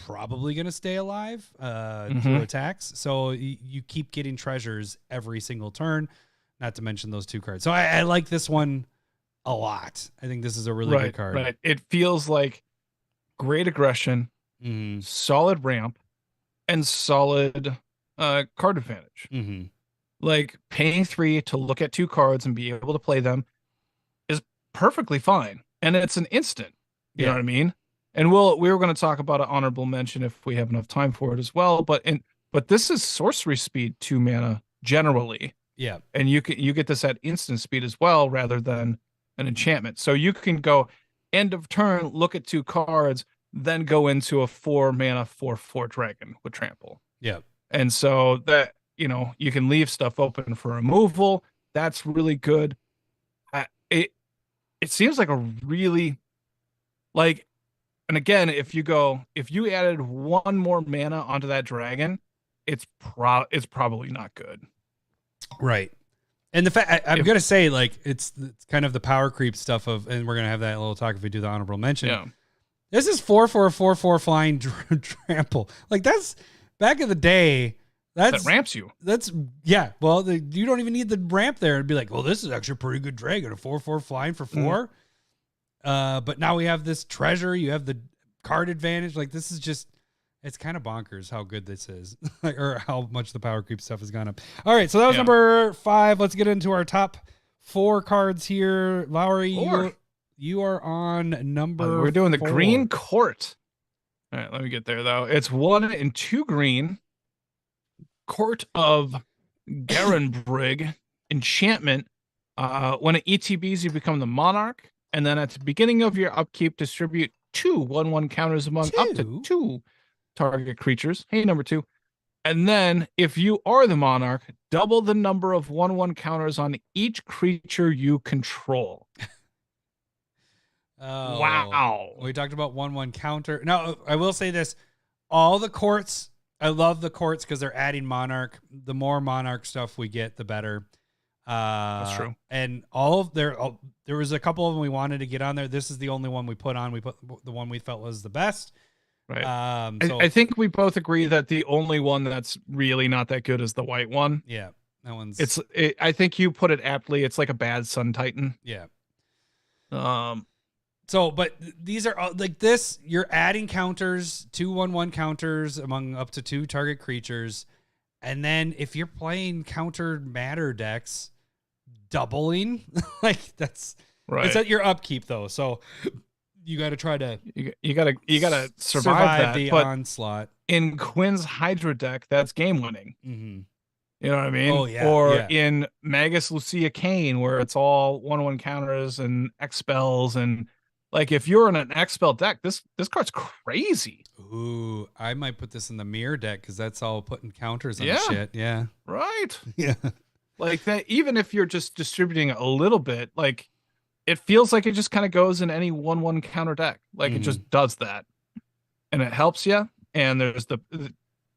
probably going to stay alive through attacks. So you keep getting treasures every single turn. not to mention those 2 cards. So I like this one a lot. I think this is a really good card. Right. It feels like great aggression, solid ramp, and solid card advantage. Like paying 3 to look at 2 cards and be able to play them is perfectly fine. And it's an instant. You know what I mean? And we were going to talk about an honorable mention if we have enough time for it as well. But this is sorcery speed 2 mana generally. Yeah. And you get this at instant speed as well, rather than an enchantment. So you can go end of turn, look at 2 cards, then go into a 4 mana 4/4 dragon with trample. Yeah. And so that, you can leave stuff open for removal. That's really good. It seems like a really, like, and again, if you added 1 more mana onto that dragon, it's probably not good. Right. And the fact I'm going to say, like, it's kind of the power creep stuff and we're going to have that little talk if we do the honorable mention. Yeah. This is 4 for a 4/4 flying trample. Like, that's back in the day. That ramps you. Well, you don't even need the ramp there and be like, well, this is actually a pretty good dragon, a 4/4 flying for 4. But now we have this treasure. You have the card advantage. Like, this is just, it's kind of bonkers how good this is, or how much the power creep stuff has gone up. All right, so that was number 5. Let's get into our top 4 cards here. Lowery, you are on number. We're doing 4. the green court. All right, let me get there though. It's 1 and 2 green. Court of Garenbrig enchantment. When it ETBs, you become the monarch, and then at the beginning of your upkeep, distribute 2 1/1 counters among up to 2 target creatures. Hey, number 2. And then if you are the monarch, double the number of 1/1 counters on each creature you control. Oh, wow. We talked about 1/1 counter. Now, I will say this. All the courts, I love the courts because they're adding monarch. The more monarch stuff we get, the better. That's true. And there was a couple of them we wanted to get on there. This is the only one we put on. We put the one we felt was the best. Right. So I think we both agree that the only one that's really not that good is the white one. Yeah, that one's. I think you put it aptly. It's like a bad Sun Titan. Yeah. So, but these are like this. You're adding counters, 2 1/1 counters among up to 2 target creatures, and then if you're playing counter matter decks, doubling like that's right. It's at your upkeep though, so you got to try to you gotta survive that, the but onslaught. In Quinn's Hydra deck, that's game winning. Mm-hmm. You know what I mean? Oh yeah. Or in Magus Lucia Kane, where it's all 1/1 counters and X spells and. Like, if you're in an X-Spell deck, this card's crazy. Ooh, I might put this in the mirror deck because that's all putting counters on shit. Yeah. Right. Yeah. Like, that, even if you're just distributing a little bit, like, it feels like it just kind of goes in any 1/1 counter deck. Like, it just does that. And it helps you. And there's the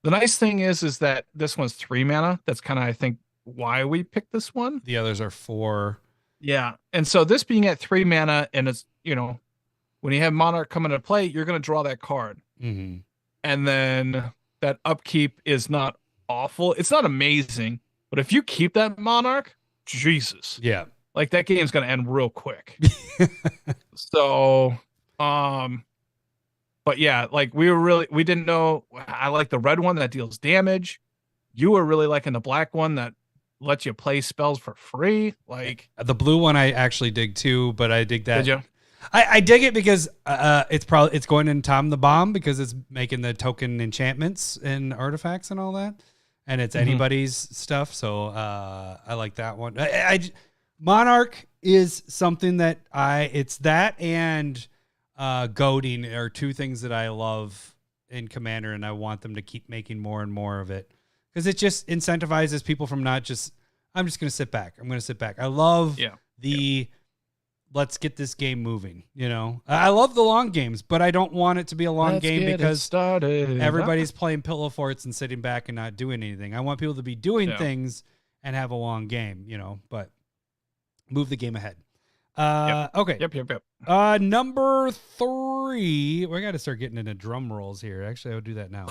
nice thing is that this one's 3 mana. That's kind of, I think, why we picked this one. The others are 4. Yeah. And so this being at 3 mana, and it's, when you have Monarch come into play, you're going to draw that card. Mm-hmm. And then that upkeep is not awful. It's not amazing. But if you keep that Monarch, Jesus. Yeah. Like, that game's going to end real quick. So, but yeah, like, we didn't know. I like the red one that deals damage. You were really liking the black one that lets you play spells for free. Like, the blue one I actually dig too, but I dig that. Did you? I dig it because it's going in Tom the Bomb because it's making the token enchantments and artifacts and all that, and it's anybody's stuff. So I like that one. Monarch is something that it's that and goading are 2 things that I love in Commander, and I want them to keep making more and more of it because it just incentivizes people from not just I'm just going to sit back. I'm going to sit back. I love let's get this game moving. I love the long games, but I don't want it to be a long game because everybody's playing pillow forts and sitting back and not doing anything. I want people to be doing things and have a long game, but move the game ahead. Okay. Yep. Number 3. We got to start getting into drum rolls here. Actually, I'll do that now.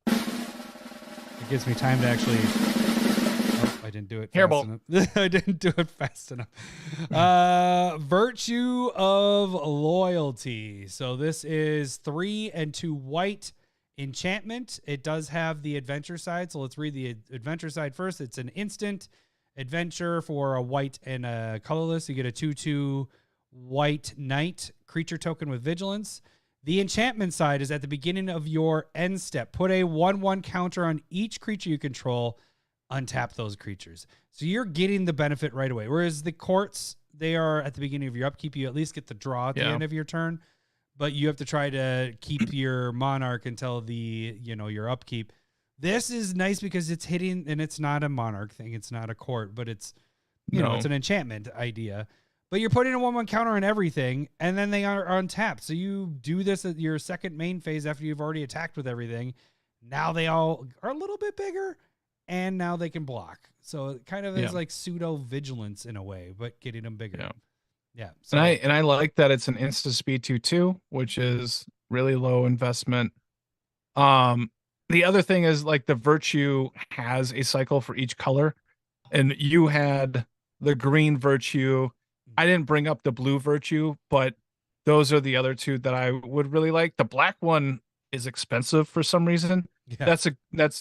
It gives me time to actually. Oh, I didn't do it Hairball. fast enough. I didn't do it fast enough. Virtue of Loyalty. So this is 3 and 2 white enchantment. It does have the adventure side. So let's read the adventure side first. It's an instant adventure for a white and a colorless. You get a 2/2 white knight creature token with vigilance. The enchantment side is at the beginning of your end step. Put a 1/1 counter on each creature you control. Untap those creatures. So you're getting the benefit right away. Whereas the courts, they are at the beginning of your upkeep. You at least get the draw at the end of your turn, but you have to try to keep your monarch until your upkeep. This is nice because it's hitting, and it's not a monarch thing. It's not a court, but it's, it's an enchantment idea. But you're putting a 1/1 counter on everything, and then they are untapped. So you do this at your second main phase after you've already attacked with everything. Now they all are a little bit bigger, and now they can block. So it kind of is like pseudo vigilance in a way, but getting them bigger. Yeah. So, and I like that it's an insta speed 2/2, which is really low investment. The other thing is like the virtue has a cycle for each color, and you had the green virtue. I didn't bring up the blue virtue, but those are the other two that I would really like. The black one is expensive for some reason. Yeah.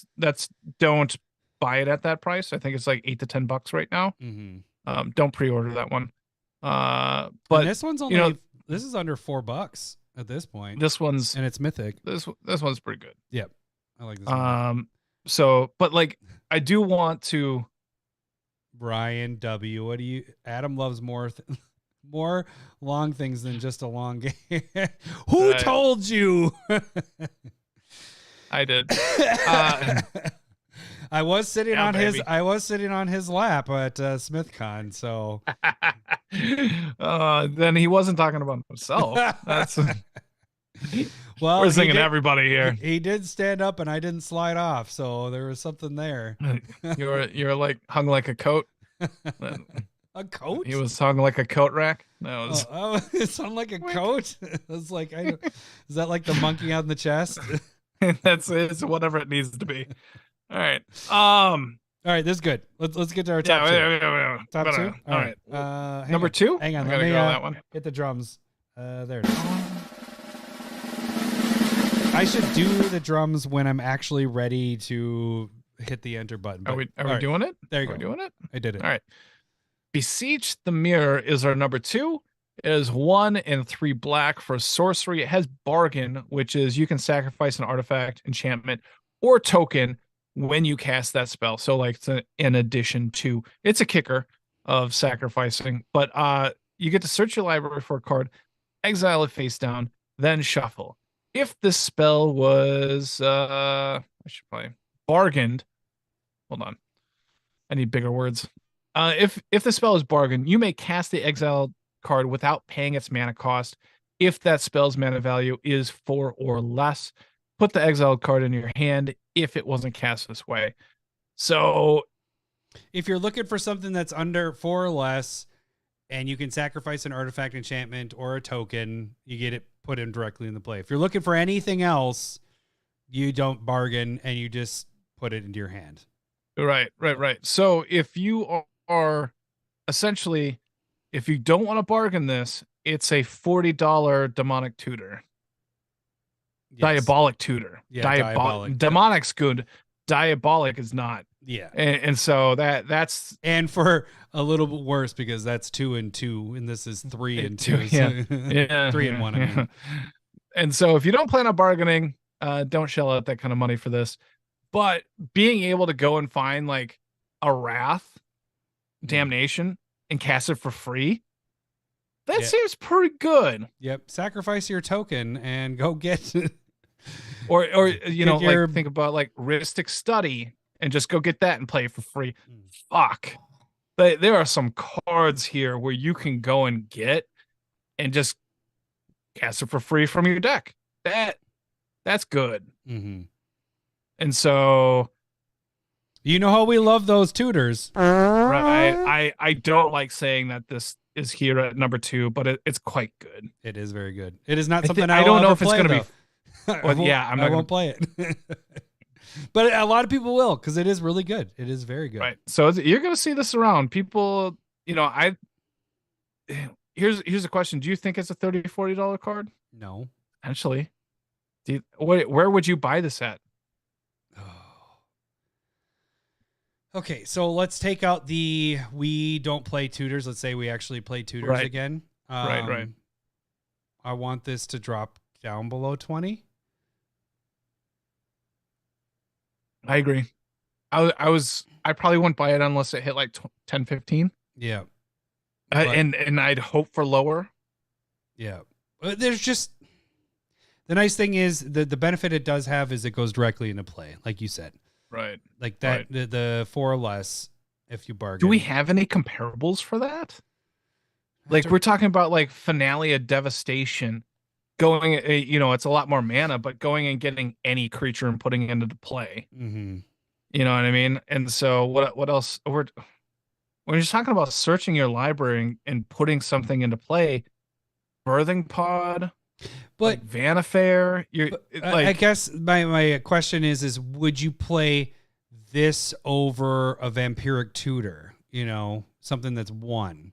That's don't buy it at that price. I think it's like $8 to $10 right now. Mm-hmm. Don't pre-order that one. But and this one's only this is under $4 at this point. This one's and it's mythic. This one's pretty good. Yep. I like this one. So but like I do want to Brian W. What do you Adam loves more long things than just a long game. Who told you? I did. I was sitting on his lap at SmithCon, so then he wasn't talking about himself. That's well, we're singing everybody here. He did stand up and I didn't slide off, so there was something there. You're like hung like a coat. A coat? He was hung like a coat rack. No, it's hung like a coat. It was like, is that like the monkey on the chest? It's whatever it needs to be. All right. All right, this is good. Let's get to our top two. Top two. All right. Number 2. Hang on. Let me go that one. Hit the drums. There it is. I should do the drums when I'm actually ready to hit the enter button. Are we doing it? There you go. Are we doing it? I did it. All right. Beseech the Mirror is our number 2. It is 1 and 3 black for sorcery. It has Bargain, which is you can sacrifice an artifact, enchantment, or token when you cast that spell. So like it's in addition to, it's a kicker of sacrificing, but you get to search your library for a card, exile it face down, then shuffle. If this spell was, I should probably bargained. Hold on. I need bigger words. If the spell is bargained, you may cast the exiled card without paying its mana cost. If that spell's mana value is 4 or less, put the exiled card in your hand if it wasn't cast this way. So if you're looking for something that's under 4 or less, and you can sacrifice an artifact, enchantment, or a token, you get it put in directly in the play. If you're looking for anything else, you don't bargain and you just put it into your hand. Right. So if you are essentially, if you don't want to bargain this, it's a $40 demonic tutor. Yes. Diabolic tutor. Yeah, diabolic. Demonic's good. Diabolic is not. Yeah. And so that's and for a little bit worse because that's 2 and 2 and this is 3 and 2. Yeah. 3 and 1. I mean. And so if you don't plan on bargaining, don't shell out that kind of money for this. But being able to go and find like a Wrath, Damnation, and cast it for free, that seems pretty good. Yep. Sacrifice your token and go get or like think about like Rhystic Study and just go get that and play it for free. Fuck. There are some cards here where you can go and get and just cast it for free from your deck. That's good. Mm-hmm. And so, you know how we love those tutors, right? I don't like saying that this is here at number 2, but it's quite good. It is very good. It is not something I don't know if it's going to be. Well, yeah, I won't play it. But a lot of people will because it is really good. It is very good. Right. So you're going to see this around. People, here's a question. Do you think it's a $30, $40 card? No. Actually. Where would you buy this at? Okay, so let's take out the we don't play tutors. Let's say we actually play tutors Right. again. Right. I want this to drop down below 20. I agree. I probably wouldn't buy it unless it hit like 10, 15. Yeah. And I'd hope for lower. Yeah. There's just the nice thing is the benefit it does have is it goes directly into play, like you said. Right. Like that, Right. the 4 or less if you bargain. Do we have any comparables for that? Like we're talking about like Finale of Devastation going, it's a lot more mana, but going and getting any creature and putting it into play. Mm-hmm. You know what I mean? And so what else? When you're talking about searching your library and putting something into play, Birthing Pod, But like Vanifair, I guess my question is would you play this over a Vampiric Tutor? Something that's 1.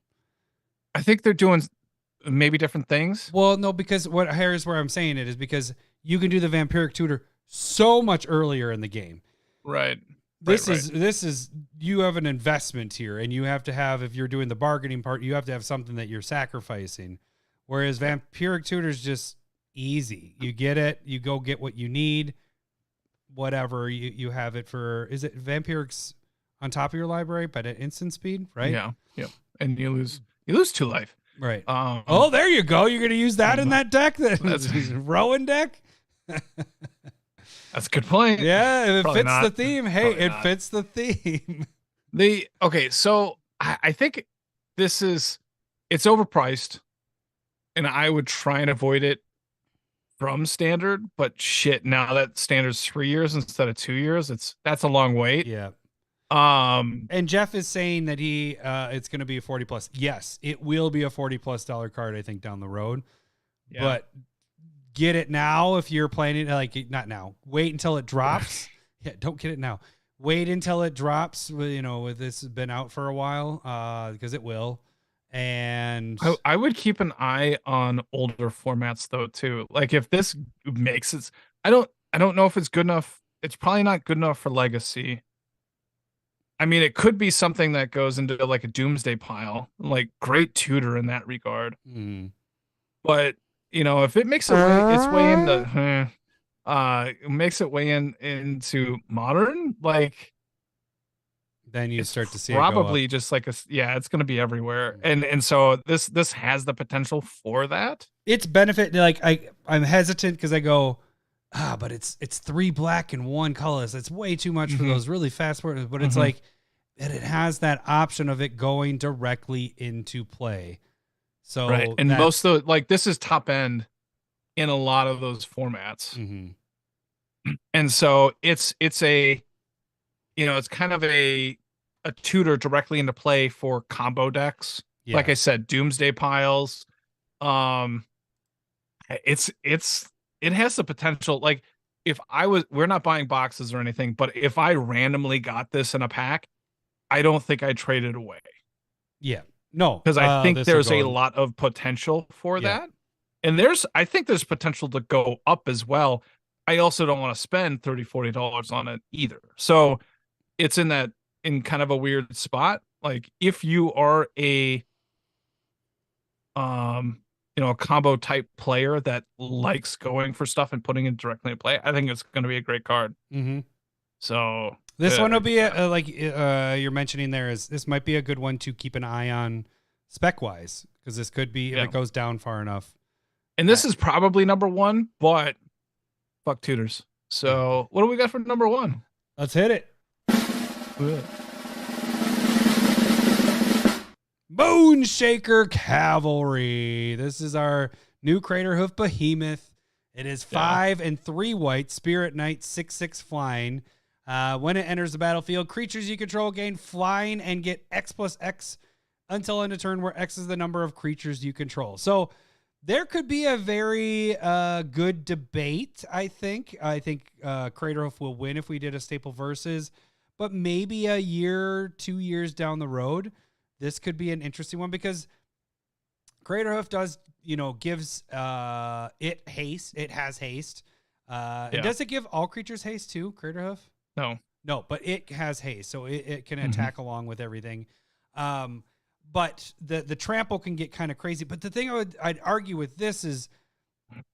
I think they're doing maybe different things. Well, no, because here's where I'm saying it is because you can do the Vampiric Tutor so much earlier in the game. Right. This is you have an investment here, and you have to have, if you're doing the bargaining part, you have to have something that you're sacrificing. Whereas Vampiric Tutor is just easy. You get it, you go get what you need, whatever you have it for. Is it Vampiric's on top of your library, but at instant speed, right? Yeah. And you lose 2 life. Right. Oh, there you go. You're gonna use that in that deck. That's Rowan deck. That's a good point. Yeah, it Probably fits not. the theme. Hey, Probably it not. fits the theme. So I think it's overpriced, and I would try and avoid it from standard. But shit, now that standard's 3 years instead of 2 years, that's a long wait. Yeah. And Jeff is saying that it's going to be a 40 plus. Yes, it will be a $40+ card, I think, down the road. Yeah. But get it now if you're playing it, not now. Wait until it drops. Yeah, don't get it now. Wait until it drops. With this has been out for a while, because it will. And I would keep an eye on older formats though too. Like if this makes it, I don't know if it's good enough. It's probably not good enough for Legacy. I mean, it could be something that goes into like a Doomsday pile, like great tutor in that regard. But if it makes its way into, into Modern, like then you start to see probably it just like it's going to be everywhere, and so this has the potential for that. It's benefit. Like I'm hesitant because I go, but it's 3 black and 1 colorless. That's way too much for those really fast words. But it's like that it has that option of it going directly into play. So right, and most of this is top end in a lot of those formats, and so it's a it's kind of a tutor directly into play for combo decks. Yeah. Like I said, Doomsday piles. It has the potential. Like if we're not buying boxes or anything, but if I randomly got this in a pack, I don't think I'd trade it away. Yeah. No, because I think there's a lot of potential for that. And I think there's potential to go up as well. I also don't want to spend $30, $40 on it either. So it's in kind of a weird spot. Like if you are a combo type player that likes going for stuff and putting it directly in play, I think it's going to be a great card. So this one will be like you're mentioning this might be a good one to keep an eye on spec wise, because this could be if it goes down far enough. And this is probably number 1, but fuck tutors. So what do we got for number 1? Let's hit it. Moonshaker Cavalry. This is our new Craterhoof Behemoth. It is 5 and 3 white, Spirit Knight, 6/6 flying. When it enters the battlefield, creatures you control gain flying and get X+X until end of turn, where X is the number of creatures you control. So There could be a very good debate, I think. I think Craterhoof will win if we did a staple versus, but maybe a year, 2 years down the road, this could be an interesting one because Craterhoof does, gives it haste. It has haste. And does it give all creatures haste too, Craterhoof? No, but it has haste, so it can attack along with everything. But the trample can get kind of crazy. But the thing I'd argue with this is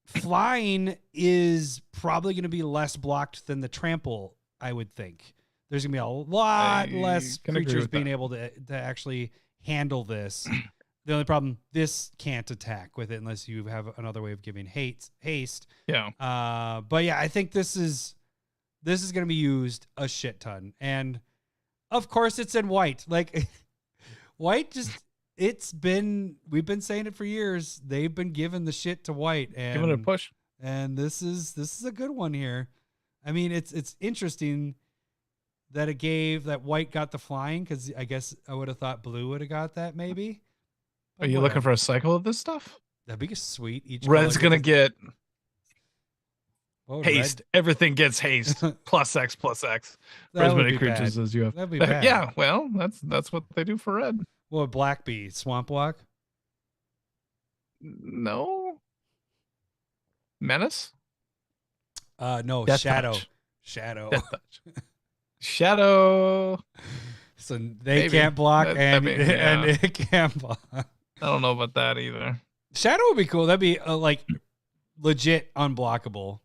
flying is probably going to be less blocked than the trample, I would think. There's going to be a lot less creatures being able to actually handle this. The only problem, this can't attack with it unless you have another way of giving haste. Yeah. But yeah, I think this is going to be used a shit ton. And of course it's in white. Like white we've been saying it for years. They've been giving the shit to white and giving it a push. And this is a good one here. I mean, it's interesting that white got the flying, because I guess I would have thought blue would have got that maybe. Are you looking for a cycle of this stuff? That'd be sweet. Each Red's gonna get haste. Red? Everything gets haste. plus X. For as many creatures as you have. That'd be bad. Yeah, well, that's what they do for red. What would black be? Swamp Walk? No. Menace? No, Death Shadow. Touch. Shadow. Death Touch. Shadow. So they can't block and it can't block. I don't know about that either. Shadow would be cool. That'd be like legit unblockable.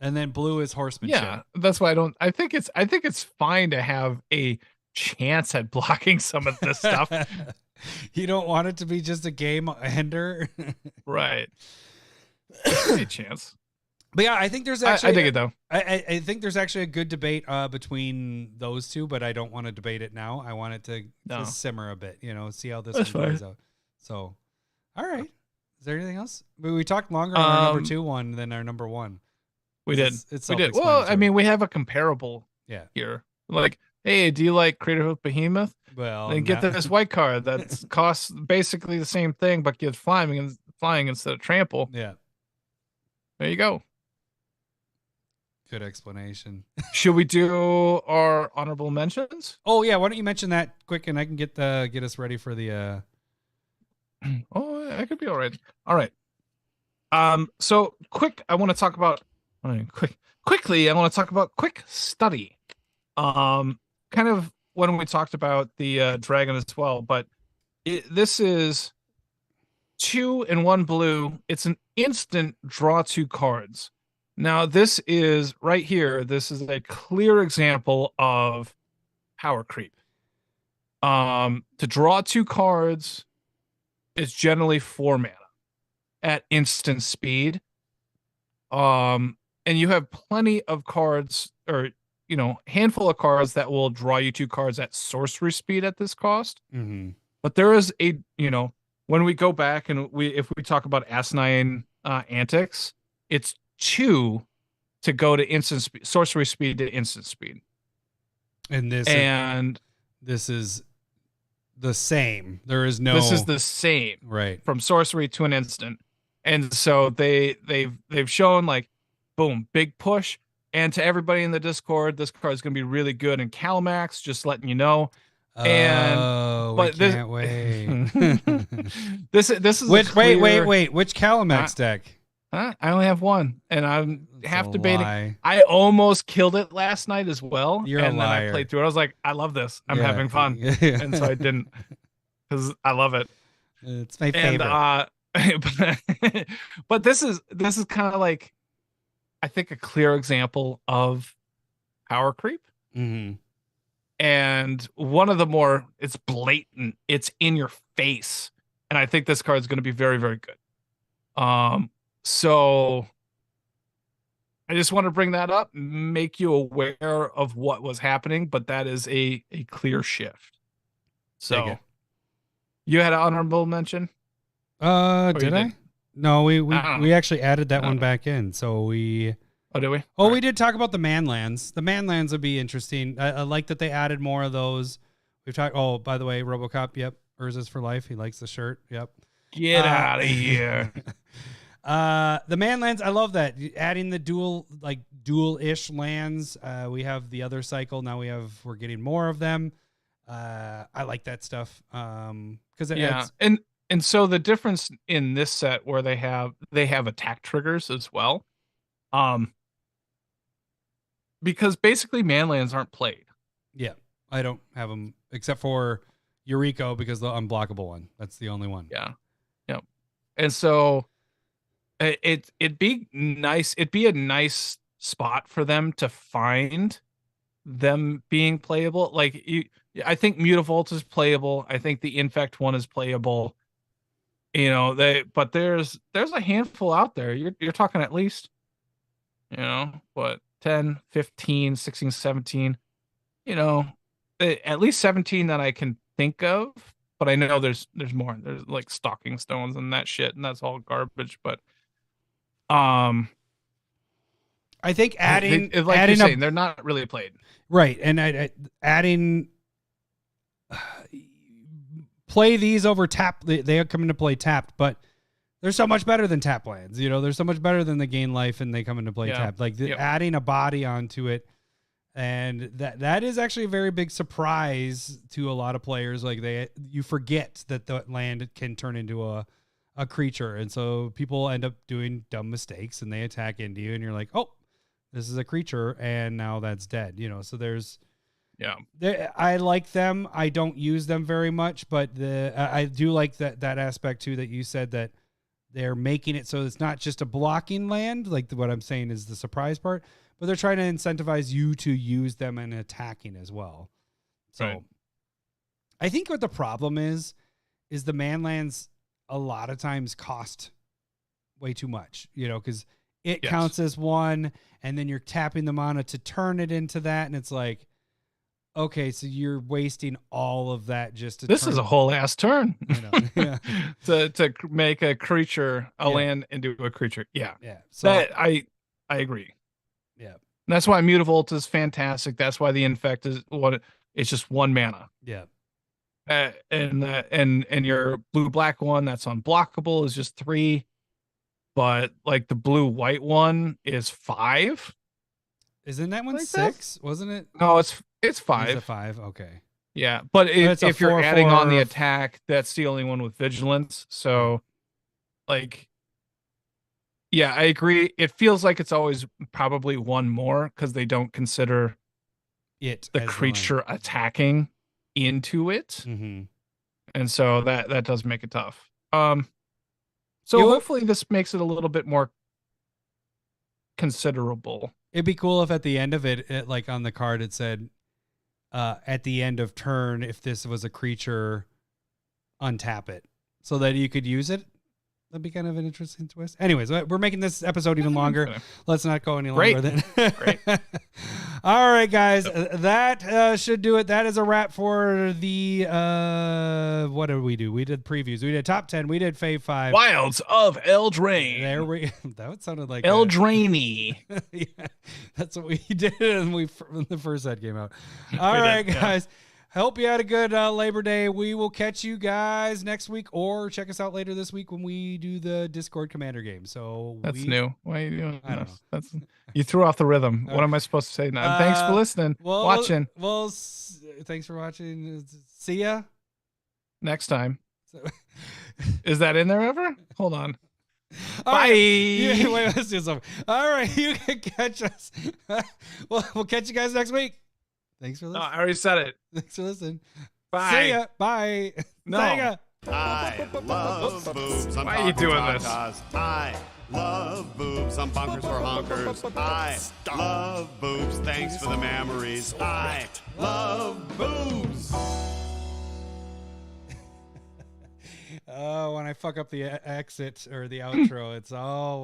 And then blue is horsemanship. Yeah, that's why I think it's fine to have a chance at blocking some of this stuff. You don't want it to be just a game ender. Right. A chance. But yeah, I think there's actually I dig it though. I think there's actually a good debate between those two, but I don't want to debate it now. I want it to simmer a bit, see how this one plays out. So, all right. Is there anything else? We talked longer on our number 2 one than our number 1. We did. Well, I mean, we have a comparable here. Like, hey, do you like Craterhoof Behemoth? Well, then get this white card that costs basically the same thing, but gives flying instead of trample. Yeah. There you go. Good explanation. Should we do our honorable mentions? Oh yeah, why don't you mention that quick, and I can get us ready for the. Oh, I could be all right. All right. So quick. I want to talk about quickly. I want to talk about quick study. Kind of when we talked about the dragon as well, but this is 2 and 1 blue. It's an instant draw 2 cards. Now, this is right here. This is a clear example of power creep. To draw 2 cards is generally 4 mana at instant speed. And you have plenty of cards, or handful of cards that will draw you 2 cards at sorcery speed at this cost. Mm-hmm. But there is when we go back and if we talk about asinine antics, it's 2 to go to instant speed, sorcery speed to instant speed. And this is the same. This is the same, right? From sorcery to an instant. And so they've shown like, boom, big push. And to everybody in the Discord, this card is going to be really good in Calmax, just letting you know. But can't wait. this is which which Calamax deck? I only have one, and I'm half debating. I almost killed it last night as well. You're a liar. Then I played through it. I was like, I love this. I'm having fun, and so I didn't, because I love it. It's my favorite. But this is kind of like, I think, a clear example of power creep. Mm-hmm. And one of the more, it's blatant, it's in your face. And I think this card is going to be very, very good. So I just want to bring that up, make you aware of what was happening, but that is a clear shift. So you had an honorable mention? Did I? No, we actually added that one back in. So we... Oh, did we? Oh, we did talk about the manlands. The manlands would be interesting. I like that they added more of those. We've talked. Oh, by the way, RoboCop. Yep, Urza's for life. He likes the shirt. Yep. Get out of here. The man lands, I love that. Adding the dual-ish lands. We have the other cycle. Now we're getting more of them. I like that stuff. Because it adds. And so the difference in this set where they have attack triggers as well. Because basically man lands aren't played. Yeah. I don't have them except for Eureka because the unblockable one. That's the only one. Yeah. Yep. And so it'd be nice. It'd be a nice spot for them to find them being playable. Like I think Mutavault is playable. I think the Infect one is playable. But there's a handful out there. You're talking at least, what, 10, 15, 16, 17, at least 17 that I can think of, but I know there's more. There's like Stalking Stones and that shit, and that's all garbage. But I think adding you're saying, they're not really played, right? And adding play these over tap. They come into play tapped, but they're so much better than tap lands. They're so much better than they gain life and they come into play tapped. Like adding a body onto it. And that is actually a very big surprise to a lot of players. Like you forget that the land can turn into a creature. And so people end up doing dumb mistakes and they attack into you and you're like, oh, this is a creature. And now that's dead. So there's, I like them. I don't use them very much, but I do like that aspect too, that you said that they're making it so it's not just a blocking land. Like what I'm saying is the surprise part. But they're trying to incentivize you to use them in attacking as well. So right. I think what the problem is the man lands a lot of times cost way too much, because it counts as one and then you're tapping the mana to turn it into that. And it's like, okay, so you're wasting all of that just to This is a whole ass turn. Yeah. to make a creature, land into a creature. Yeah. Yeah. So that, I agree. Yeah. And that's why Mutavault is fantastic. That's why the Infect is it's just 1 mana. Yeah. And your blue-black one that's unblockable is just 3. But like the blue-white one is 5. Isn't that one like 6? That? Wasn't it? No, it's 5. It's a 5. Okay. Yeah, but if you're 4/4 adding on the attack, that's the only one with vigilance. So, yeah, I agree. It feels like it's always probably one more because they don't consider the creature attacking into it, and so that does make it tough. So hopefully this makes it a little bit more considerable. It'd be cool if at the end of it, like on the card, it said, at the end of turn, if this was a creature, untap it so that you could use it. That'd be kind of an interesting twist. Anyways, we're making this episode even longer. Let's not go any longer than. Great. All right, guys, that should do it. That is a wrap for the. What did we do? We did previews. We did top 10. We did FAV 5. Wilds of Eldraine. There we. That sounded like Eldraine. Yeah, that's what we did when the first set came out. All right, guys. Hope you had a good Labor Day. We will catch you guys next week, or check us out later this week when we do the Discord Commander game. So that's new. Why are you doing I don't this? You threw off the rhythm. What am I supposed to say now? Thanks for listening. Watching. Well, thanks for watching. See ya next time. Is that in there ever? Hold on. All Bye. Right. Wait, let's do something. All right, you can catch us. We'll catch you guys next week. Thanks for listening. I already said it. Thanks for listening. Bye. See ya. Bye. No. See ya. I love boobs. Why are you doing this? I love boobs. I'm bonkers for honkers. I love boobs. Thanks for the memories. I love boobs. Oh, when I fuck up the exit or the outro, it's all